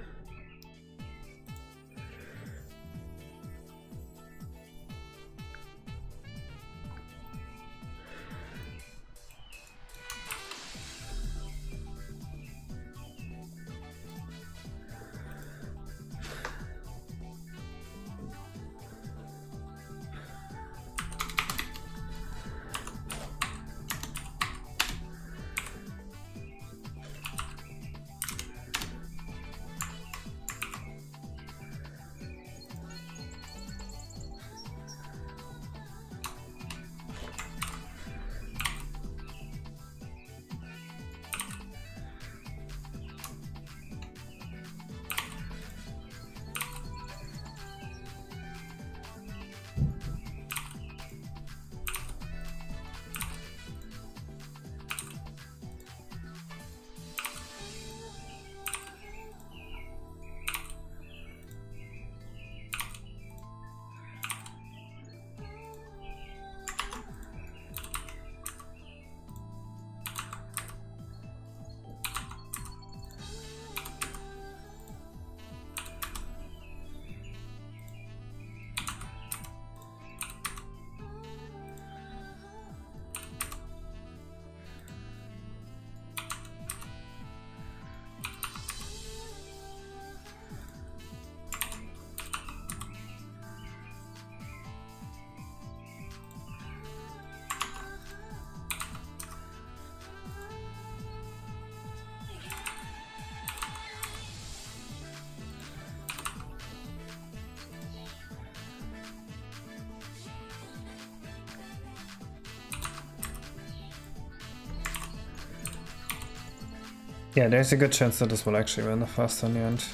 Yeah, there's a good chance that this will actually run fast in the end.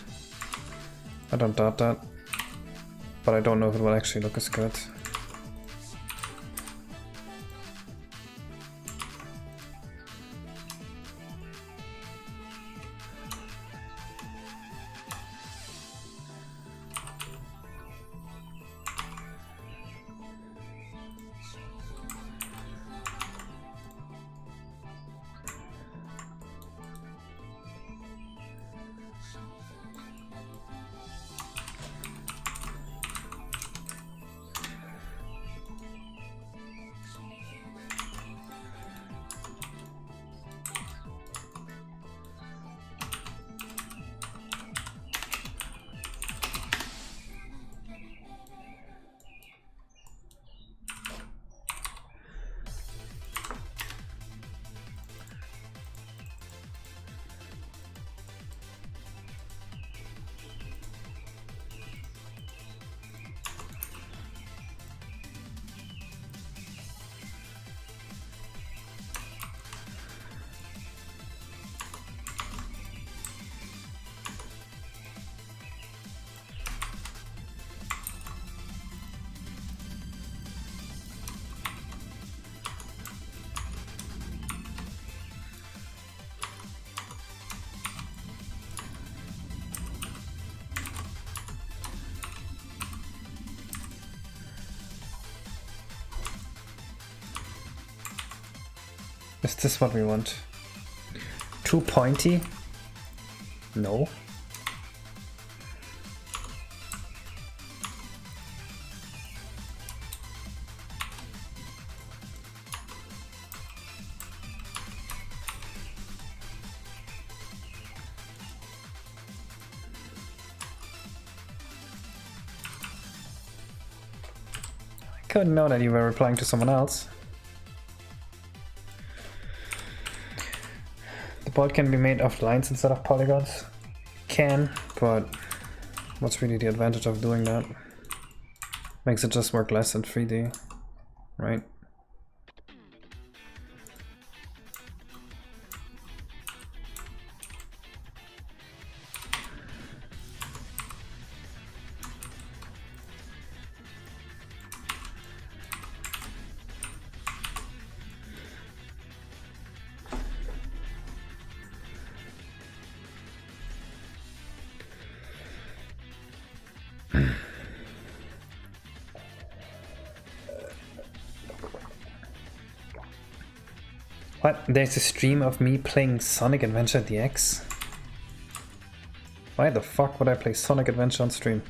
I don't doubt that. But I don't know if it will actually look as good. Is this what we want? Too pointy? No. I couldn't know that you were replying to someone else. The board can be made of lines instead of polygons. Can, but what's really the advantage of doing that? Makes it just work less in 3D, right? What? There's a stream of me playing Sonic Adventure DX? Why the fuck would I play Sonic Adventure on stream?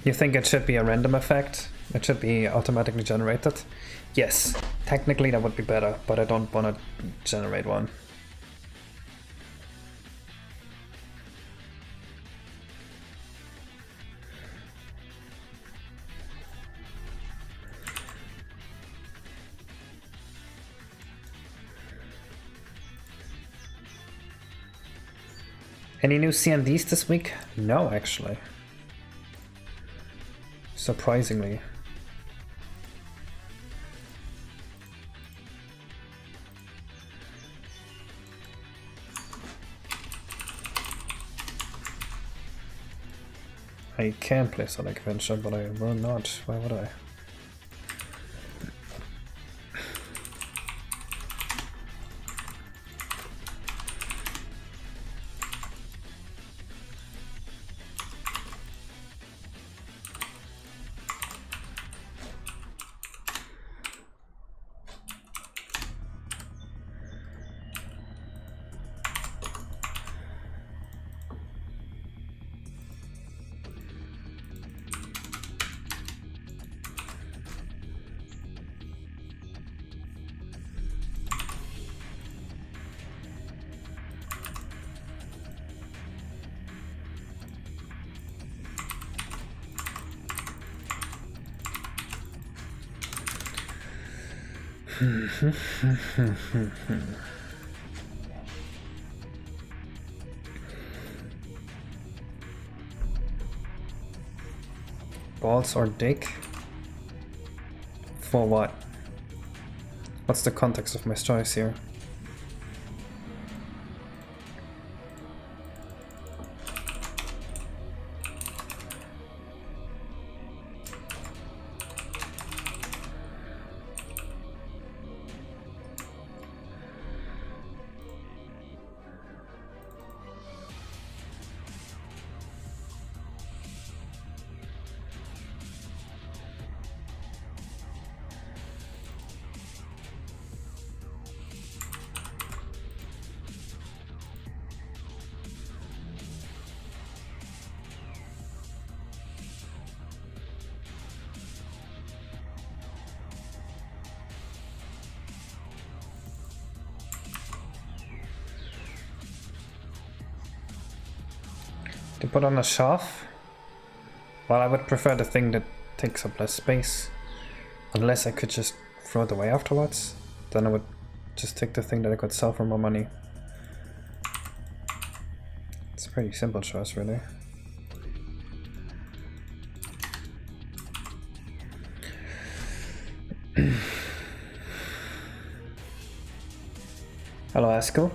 You think it should be a random effect? It should be automatically generated? Yes, technically that would be better, but I don't want to generate one. Any new CNDs this week? No, actually. Surprisingly. I can play Sonic Adventure, but I will not. Why would I? Balls or dick? For what? What's the context of my choice here? To put on a shelf? Well, I would prefer the thing that takes up less space. Unless I could just throw it away afterwards. Then I would just take the thing that I could sell for more money. It's a pretty simple choice, really. Hello, Asko.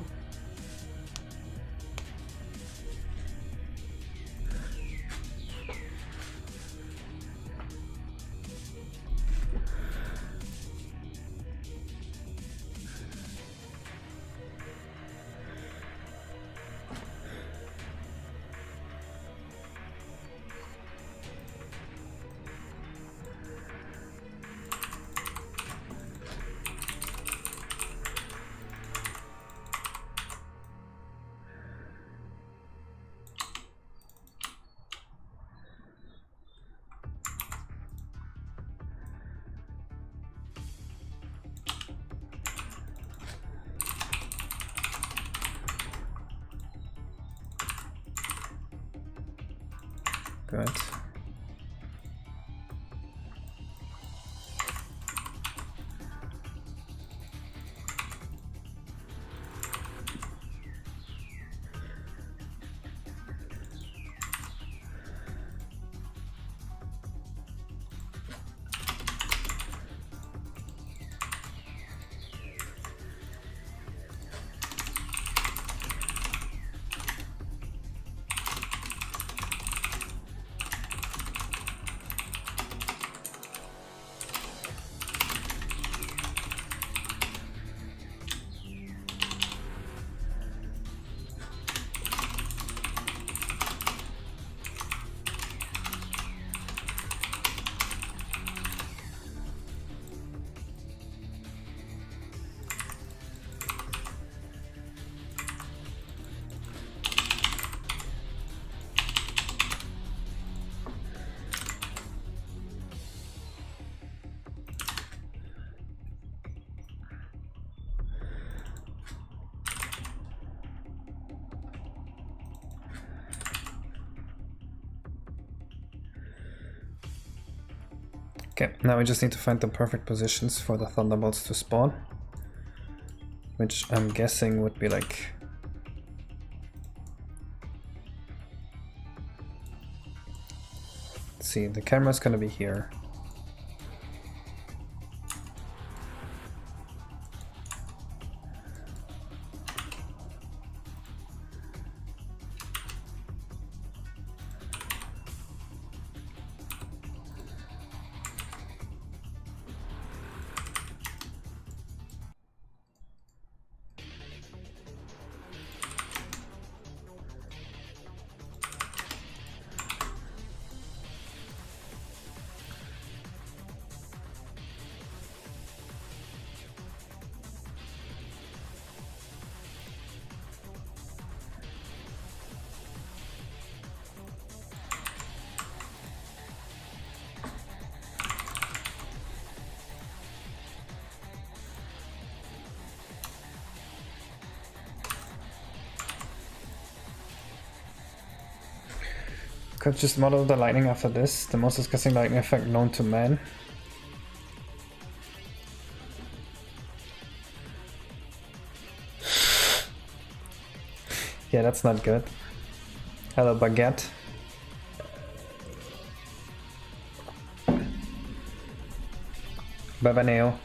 Okay, now we just need to find the perfect positions for the thunderbolts to spawn. Which I'm guessing would be like... Let's see, the camera's gonna be here. Could just model the lightning after this, the most disgusting lightning effect known to man. Yeah, that's not good. Hello, baguette. Bye bye, Neo.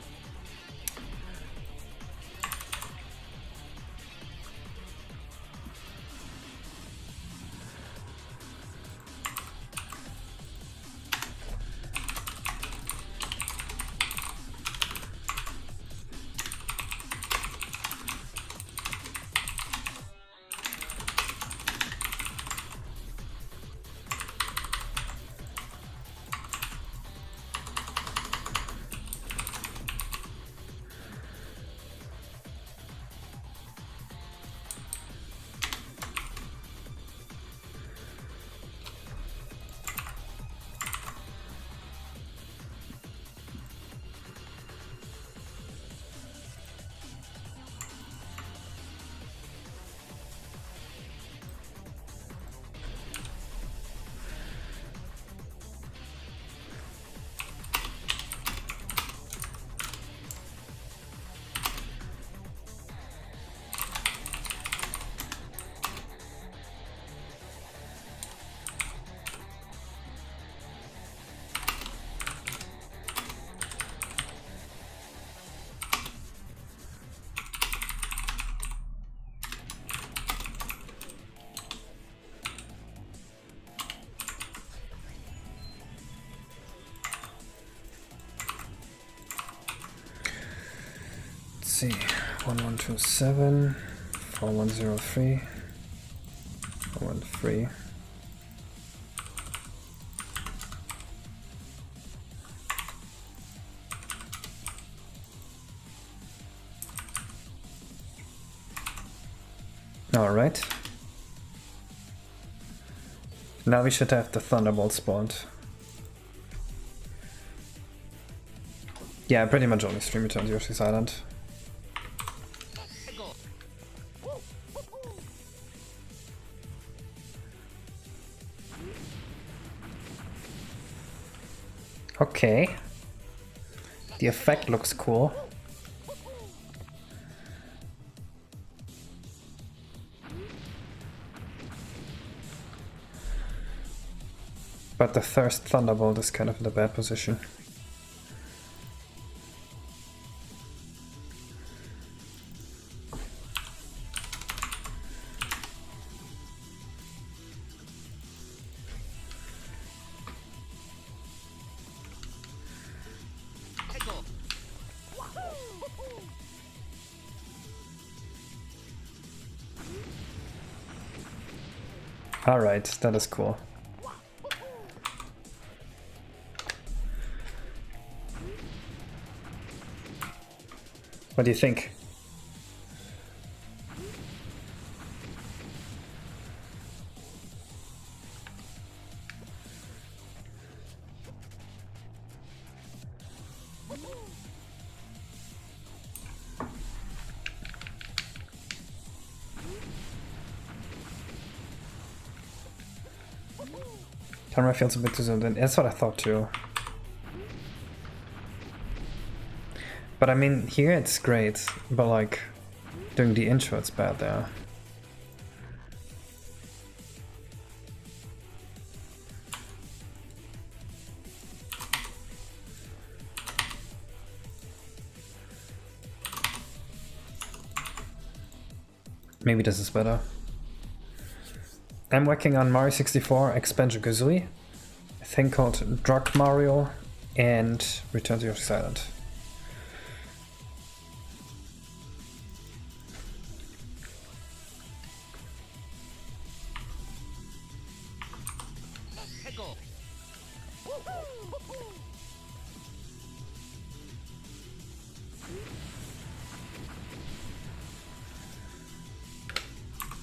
See, 1127, 4103, 413. All right. Now we should have the thunderbolt spawned. Yeah, pretty much only stream returns Yoshi's Island. Okay. The effect looks cool. But the Thirst Thunderbolt is kind of in a bad position. Alright, that is cool. What do you think? Camera feels a bit too zoomed in. That's what I thought too. But I mean, here it's great, but like, doing the intro it's bad there. Maybe this is better. I'm working on Mario 64 Expansion Kazooie, a thing called Drug Mario, and Return to Yoshi's Island.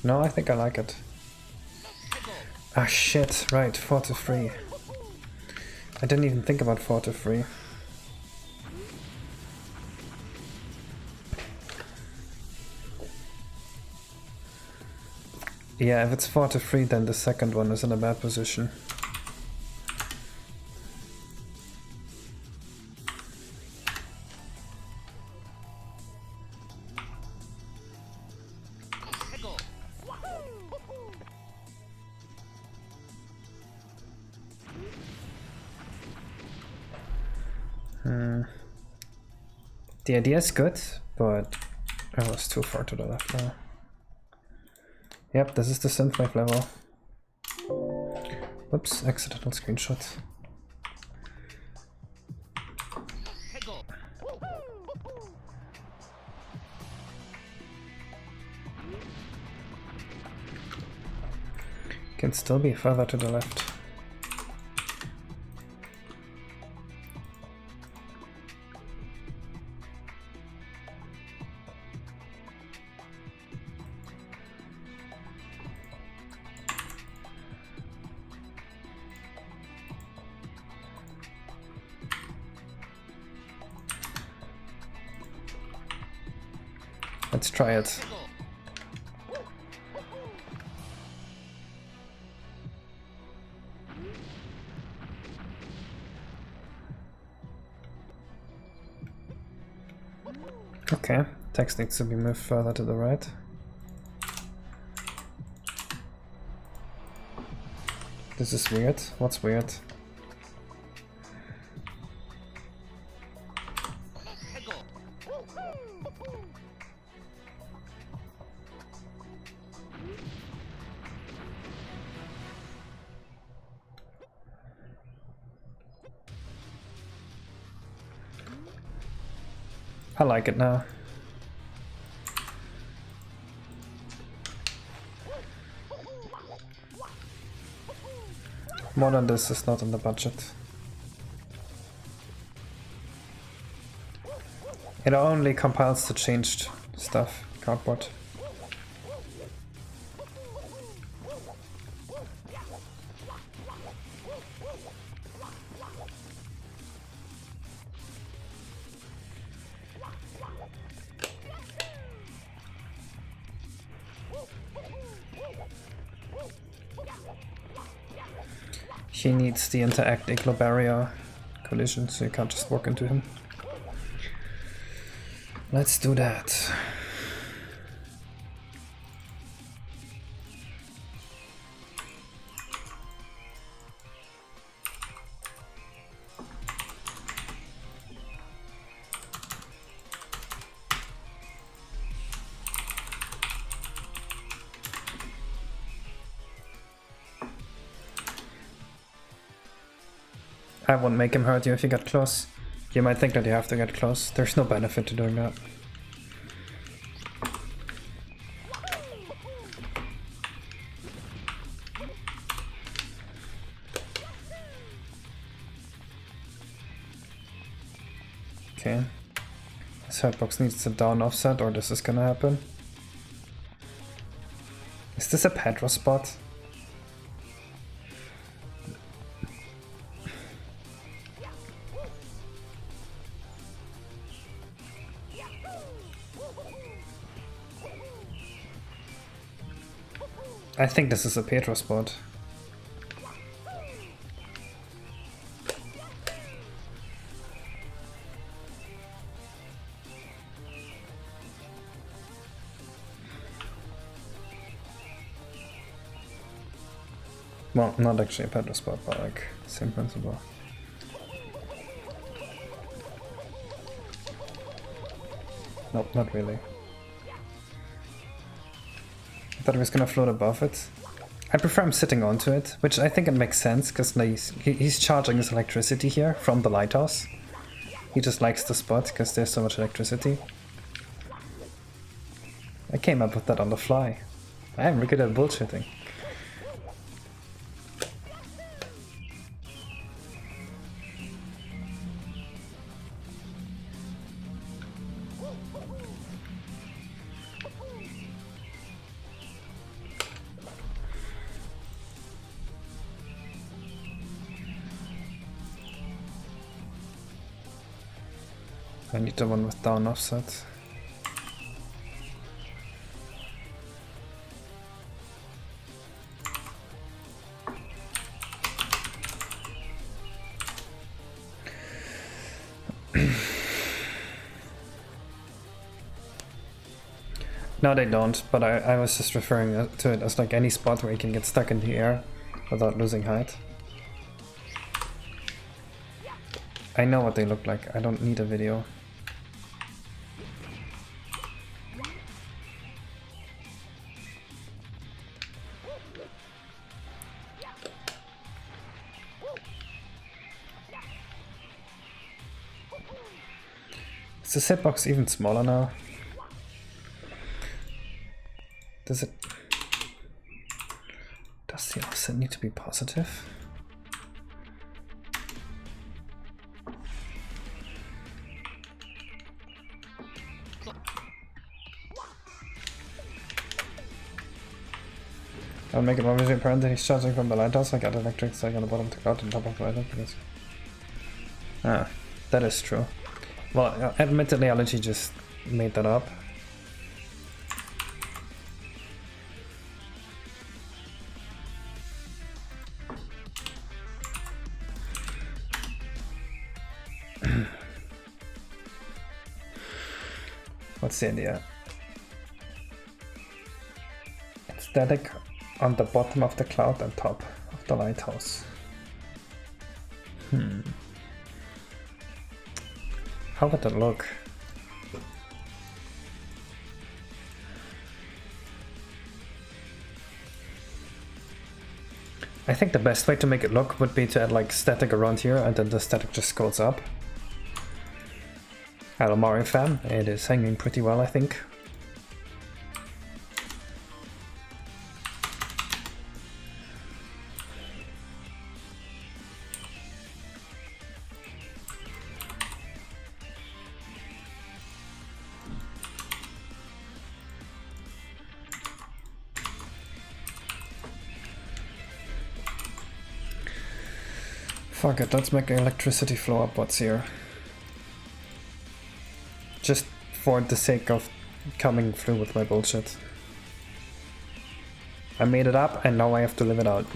No, I think I like it. Ah shit, right, 4 to 3. I didn't even think about 4 to 3. Yeah, if it's 4 to 3 then the second one is in a bad position. The idea is good, but I was too far to the left now. Yep, this is the synthwave level. Whoops, accidental screenshot. Can still be further to the left. Let's try it. Okay, text needs to be moved further to the right. This is weird. What's weird? I like it now. More than this is not in the budget. It only compiles the changed stuff, cardboard. He needs the interact igloo barrier collision, so you can't just walk into him. Let's do that. I won't make him hurt you if you get close. You might think that you have to get close. There's no benefit to doing that. Okay. This hurtbox needs a down offset or this is gonna happen. Is this a Pedro spot? I think this is a Pedro spot. Well, not actually a pedal spot, but like, same principle. Nope, not really. I thought he was gonna float above it. I prefer him sitting onto it, which I think it makes sense, because he's charging his electricity here from the lighthouse. He just likes the spot, because there's so much electricity. I came up with that on the fly. I am really good at bullshitting. I need the one with down offset. No, they don't, but I was just referring to it as like any spot where you can get stuck in the air without losing height. I know what they look like, I don't need a video. Is the hitbox even smaller now? Does the offset need to be positive? I'll make it more visually apparent that he's charging from the lighthouse. I got electric stag on the bottom to out on top of the lighthouse. Ah, that is true. Well, admittedly, I literally just made that up. What's the idea? It's static on the bottom of the cloud and top of the lighthouse. How would that look? I think the best way to make it look would be to add like static around here and then the static just goes up. Hello Mario fan, it is hanging pretty well I think. Fuck it, let's make electricity flow upwards here. Just for the sake of coming through with my bullshit. I made it up and now I have to live it out.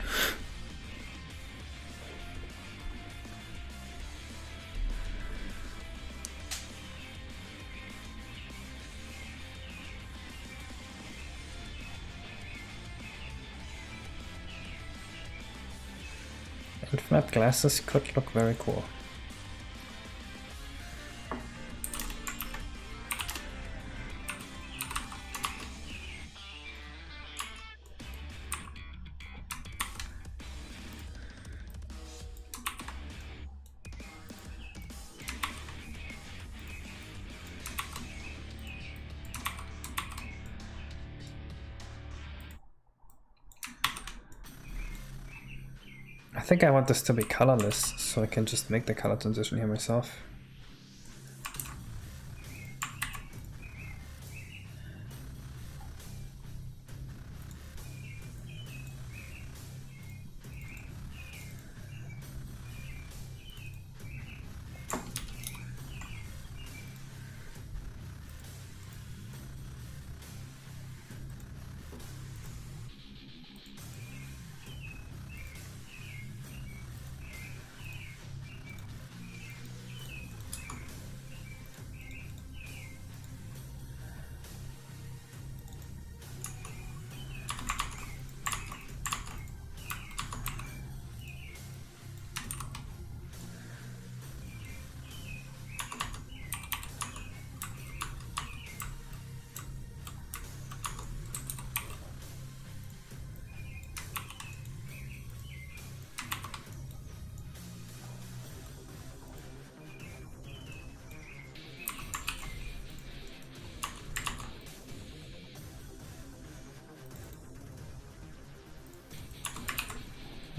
Infinite glasses could look very cool. I think I want this to be colorless, so I can just make the color transition here myself.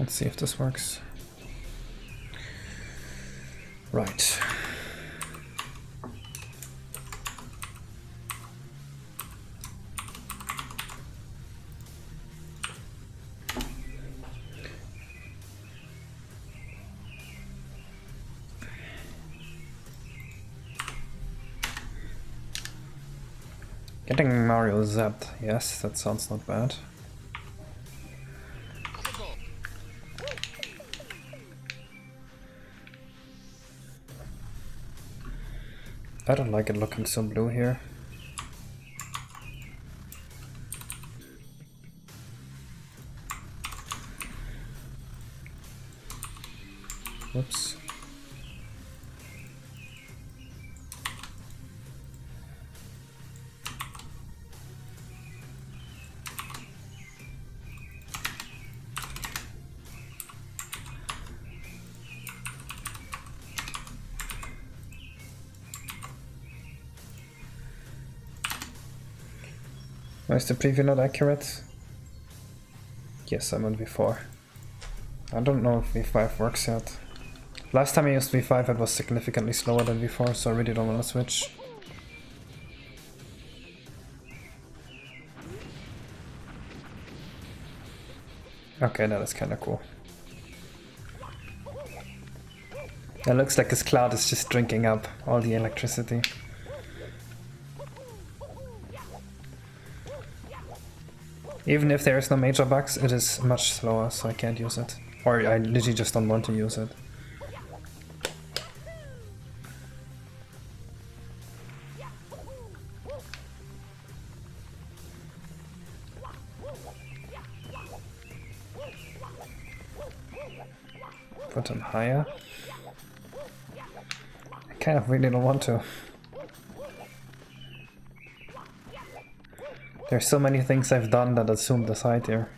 Let's see if this works. Right. Getting Mario zapped, yes, that sounds not bad. I don't like it looking so blue here. Whoops. Why is the preview not accurate? Yes, I'm on V4. I don't know if V5 works yet. Last time I used V5 it was significantly slower than V4, so I really don't want to switch. Okay, that is kinda cool. It looks like his cloud is just drinking up all the electricity. Even if there is no major bugs, it is much slower, so I can't use it. Or I literally just don't want to use it. Put him higher. I kind of really don't want to. There's so many things I've done that assume this height here.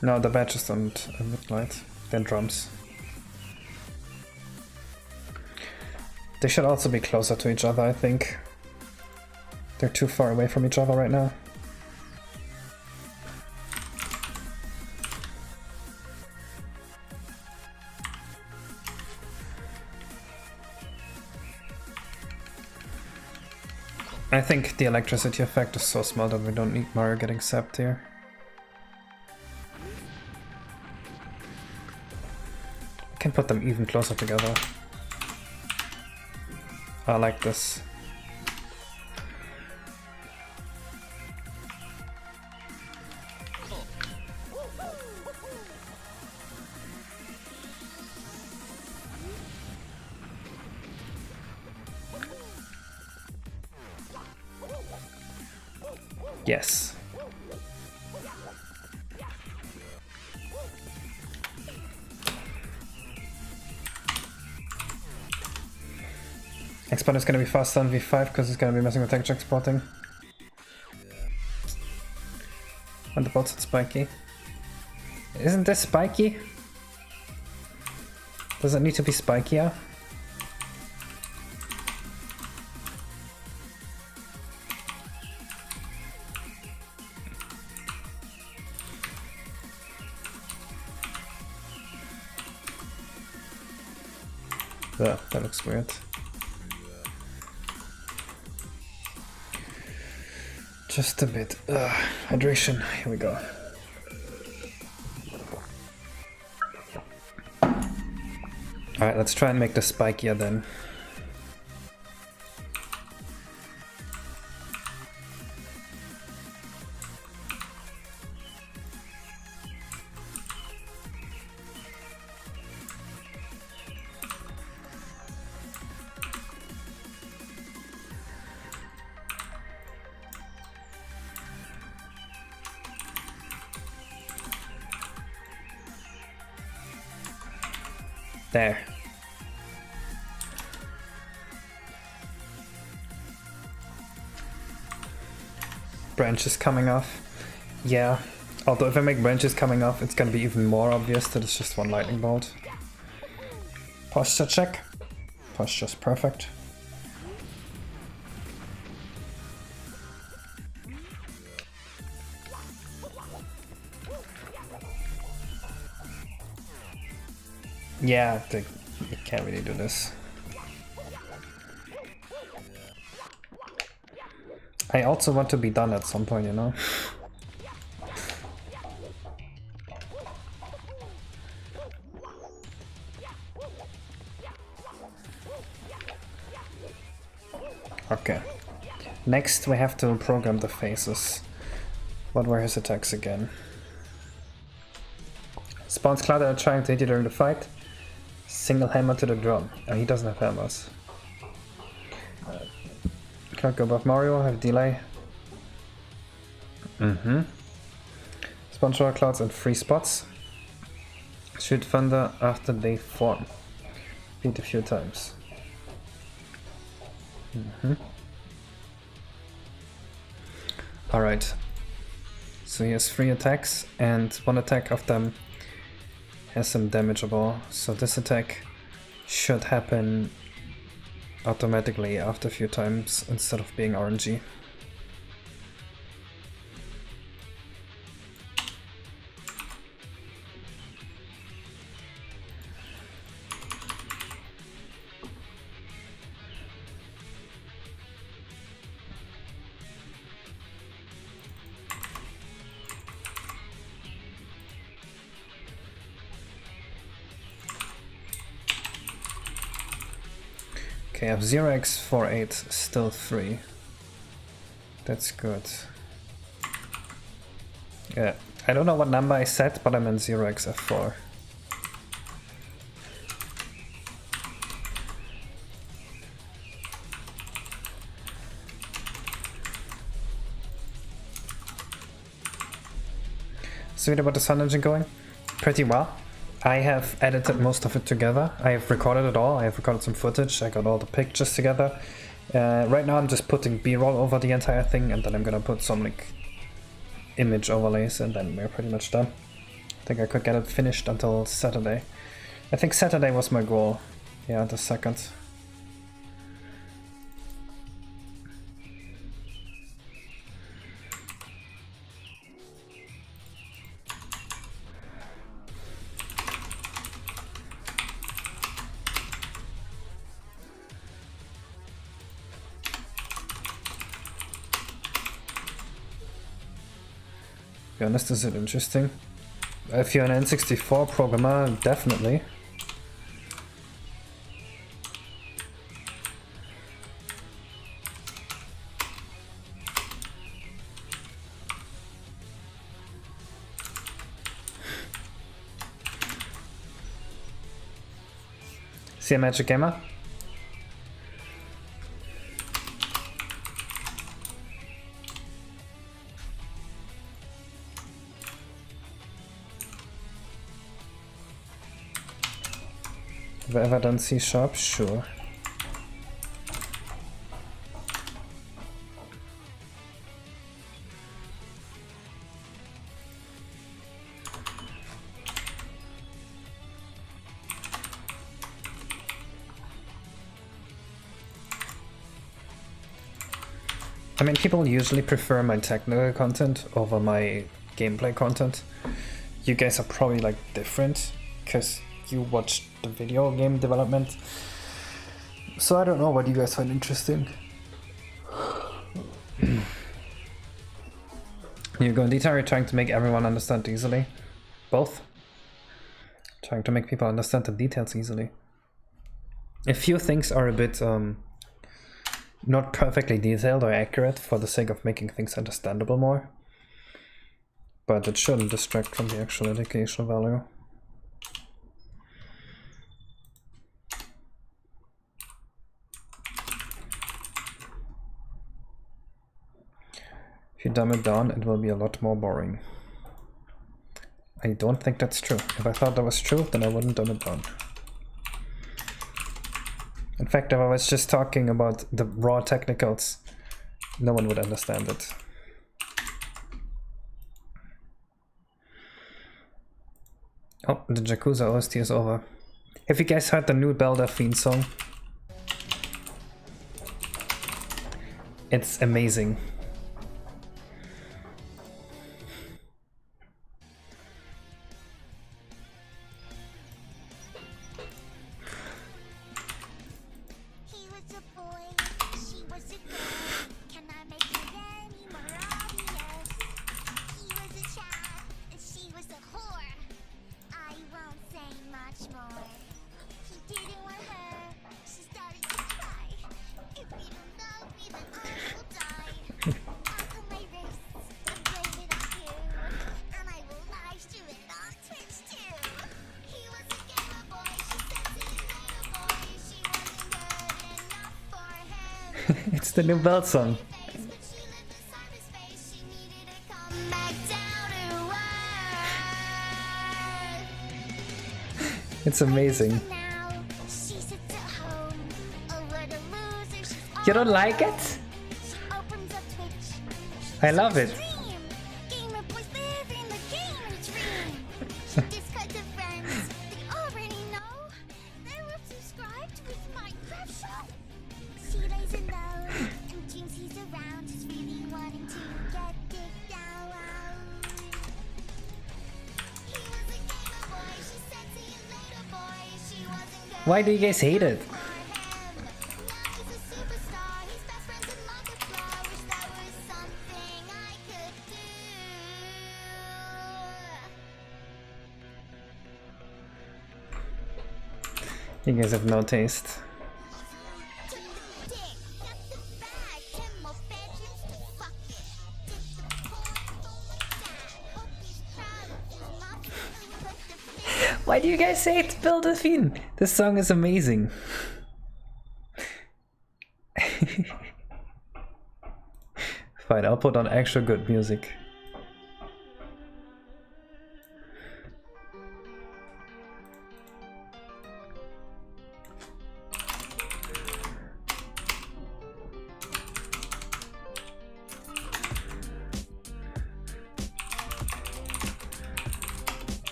No, the badges don't emit light. They're drums. They should also be closer to each other, I think. They're too far away from each other right now. I think the electricity effect is so small that we don't need Mario getting zapped here. I can put them even closer together. I like this. Yes. Expand is going to be faster than V5 because it's going to be messing with texture exporting. And the bots are spiky. Isn't this spiky? Does it need to be spikier? Yeah, that looks weird. Just a bit. Hydration. Here we go. Alright, let's try and make this spikier then. There. Branch is coming off. Yeah, Although if I make branches coming off, it's gonna be even more obvious that it's just one lightning bolt. Posture check. Posture's perfect. Yeah, you can't really do this. I also want to be done at some point, you know? Okay. Next we have to program the phases. What were his attacks again? Spawns cloud that are trying to hit you during the fight. Single hammer to the drum. Oh, he doesn't have hammers. Can't go above Mario, have delay. Spawn shower clouds in 3 spots. Shoot thunder after they form. Beat a few times. Alright. So he has 3 attacks, and 1 attack of them has some damageable. So this attack should happen automatically after a few times instead of being RNG. Okay, I have 0x48, still 3. That's good. Yeah, I don't know what number I set, but I'm in 0xf4. Sweet about the Sun Engine going? Pretty well. I have edited most of it together. I have recorded it all. I have recorded some footage. I got all the pictures together. Right now I'm just putting B-roll over the entire thing, and then I'm gonna put some like image overlays, and then we're pretty much done. I think I could get it finished until Saturday. I think Saturday was my goal. Yeah, the 2nd. To be honest, is it interesting? If you're an N64 programmer, definitely. See a Magic Gamer? Have I ever done C#? Sure. I mean, people usually prefer my technical content over my gameplay content. You guys are probably like different, because you watch the video game development. So I don't know what you guys find interesting. You go in detail, you're trying to make everyone understand easily. Both. Trying to make people understand the details easily. A few things are a bit not perfectly detailed or accurate for the sake of making things understandable more. But it shouldn't distract from the actual educational value. If you dumb it down, it will be a lot more boring. I don't think that's true. If I thought that was true, then I wouldn't dumb it down. In fact, if I was just talking about the raw technicals, no one would understand it. Oh, the Yakuza OST is over. Have you guys heard the new Delphine song? It's amazing. It's the new Belt song. It's amazing. You don't like it? I love it. Why do you guys hate it? You guys have no taste. Why do you guys say it's Delphine? This song is amazing. Fine, I'll put on extra good music.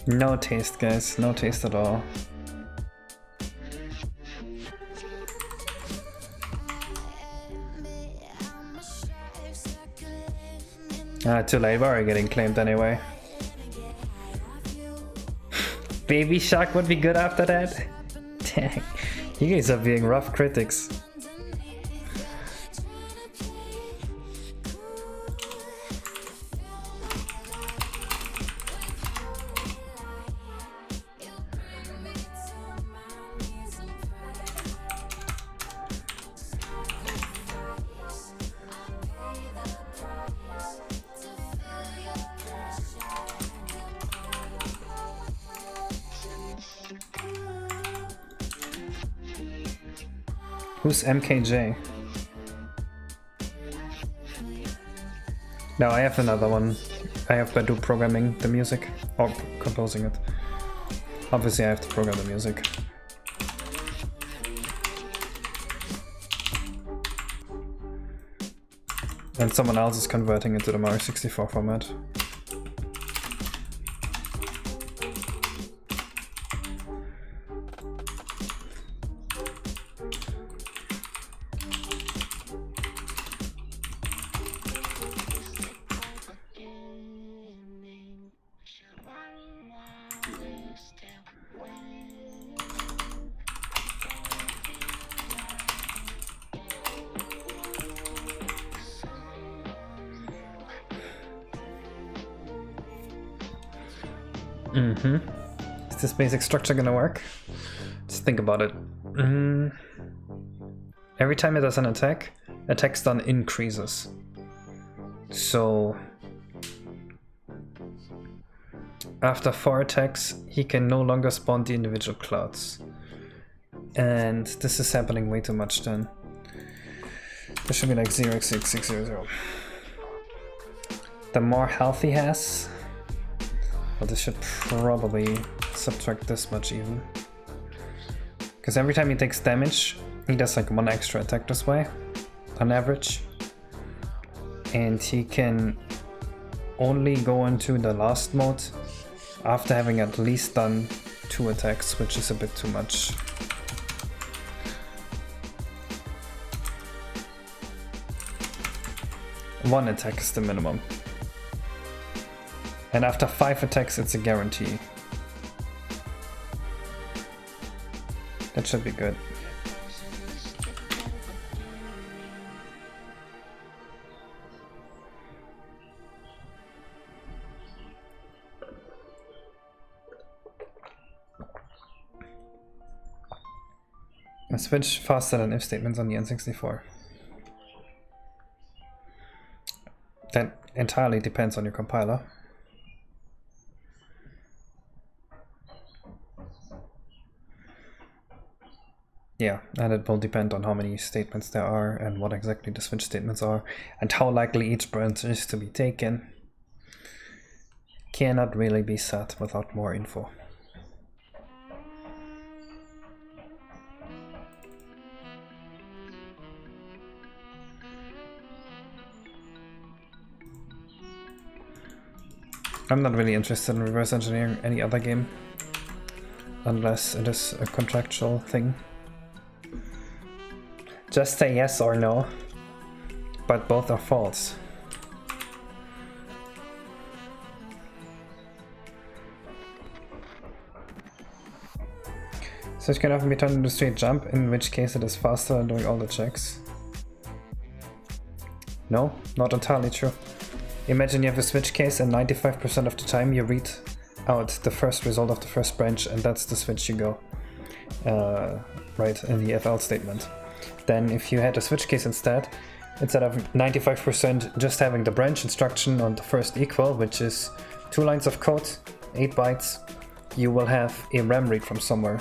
No taste, guys. No taste at all. Too late. We're already getting claimed anyway. Baby Shark would be good after that. Dang. You guys are being rough critics. Who's MKJ? No, I have another one. I have Badu programming the music, or composing it. Obviously I have to program the music. And someone else is converting it to the Mario 64 format. Is this basic structure gonna work? Just think about it. every time he does an attack stun increases. So after 4 attacks, he can no longer spawn the individual clouds. And this is happening way too much then. This should be like 0x6600. The more health he has, well, this should probably subtract this much even. Because every time he takes damage, he does like 1 extra attack this way, on average. And he can only go into the last mode after having at least done 2 attacks, which is a bit too much. One attack is the minimum. And after 5 attacks, it's a guarantee. That should be good. I switch faster than if statements on the N64. That entirely depends on your compiler. Yeah, and it will depend on how many statements there are and what exactly the switch statements are and how likely each branch is to be taken. Cannot really be said without more info. I'm not really interested in reverse engineering any other game, unless it is a contractual thing. Just say yes or no, but both are false. So it can often be turned into a straight jump, in which case it is faster than doing all the checks. No, not entirely true. Imagine you have a switch case and 95% of the time you read out the first result of the first branch, and that's the switch you go. Right, in the FL statement. Then if you had a switch case instead of 95% just having the branch instruction on the first equal, which is 2 lines of code, 8 bytes, you will have a RAM read from somewhere,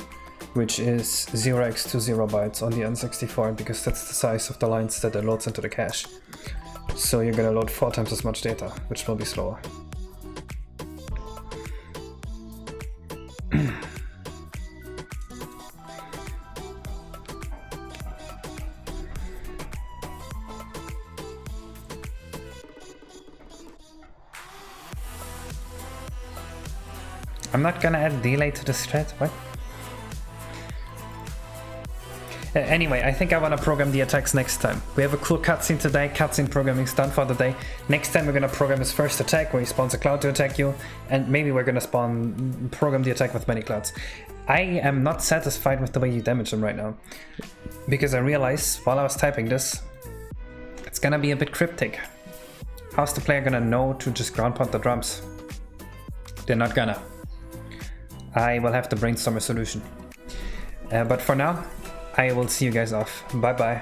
which is 0x20 bytes on the N64, because that's the size of the lines that it loads into the cache. So you're gonna load 4 times as much data, which will be slower. I'm not gonna add delay to this thread, what? Anyway, I think I want to program the attacks next time. We have a cool cutscene today, cutscene programming is done for the day. Next time we're going to program his first attack, where he spawns a cloud to attack you, and maybe we're going to program the attack with many clouds. I am not satisfied with the way you damage him right now, because I realized while I was typing this, it's going to be a bit cryptic. How's the player going to know to just ground pound the drums? They're not gonna. I will have to brainstorm a solution. But for now, I will see you guys off. Bye bye.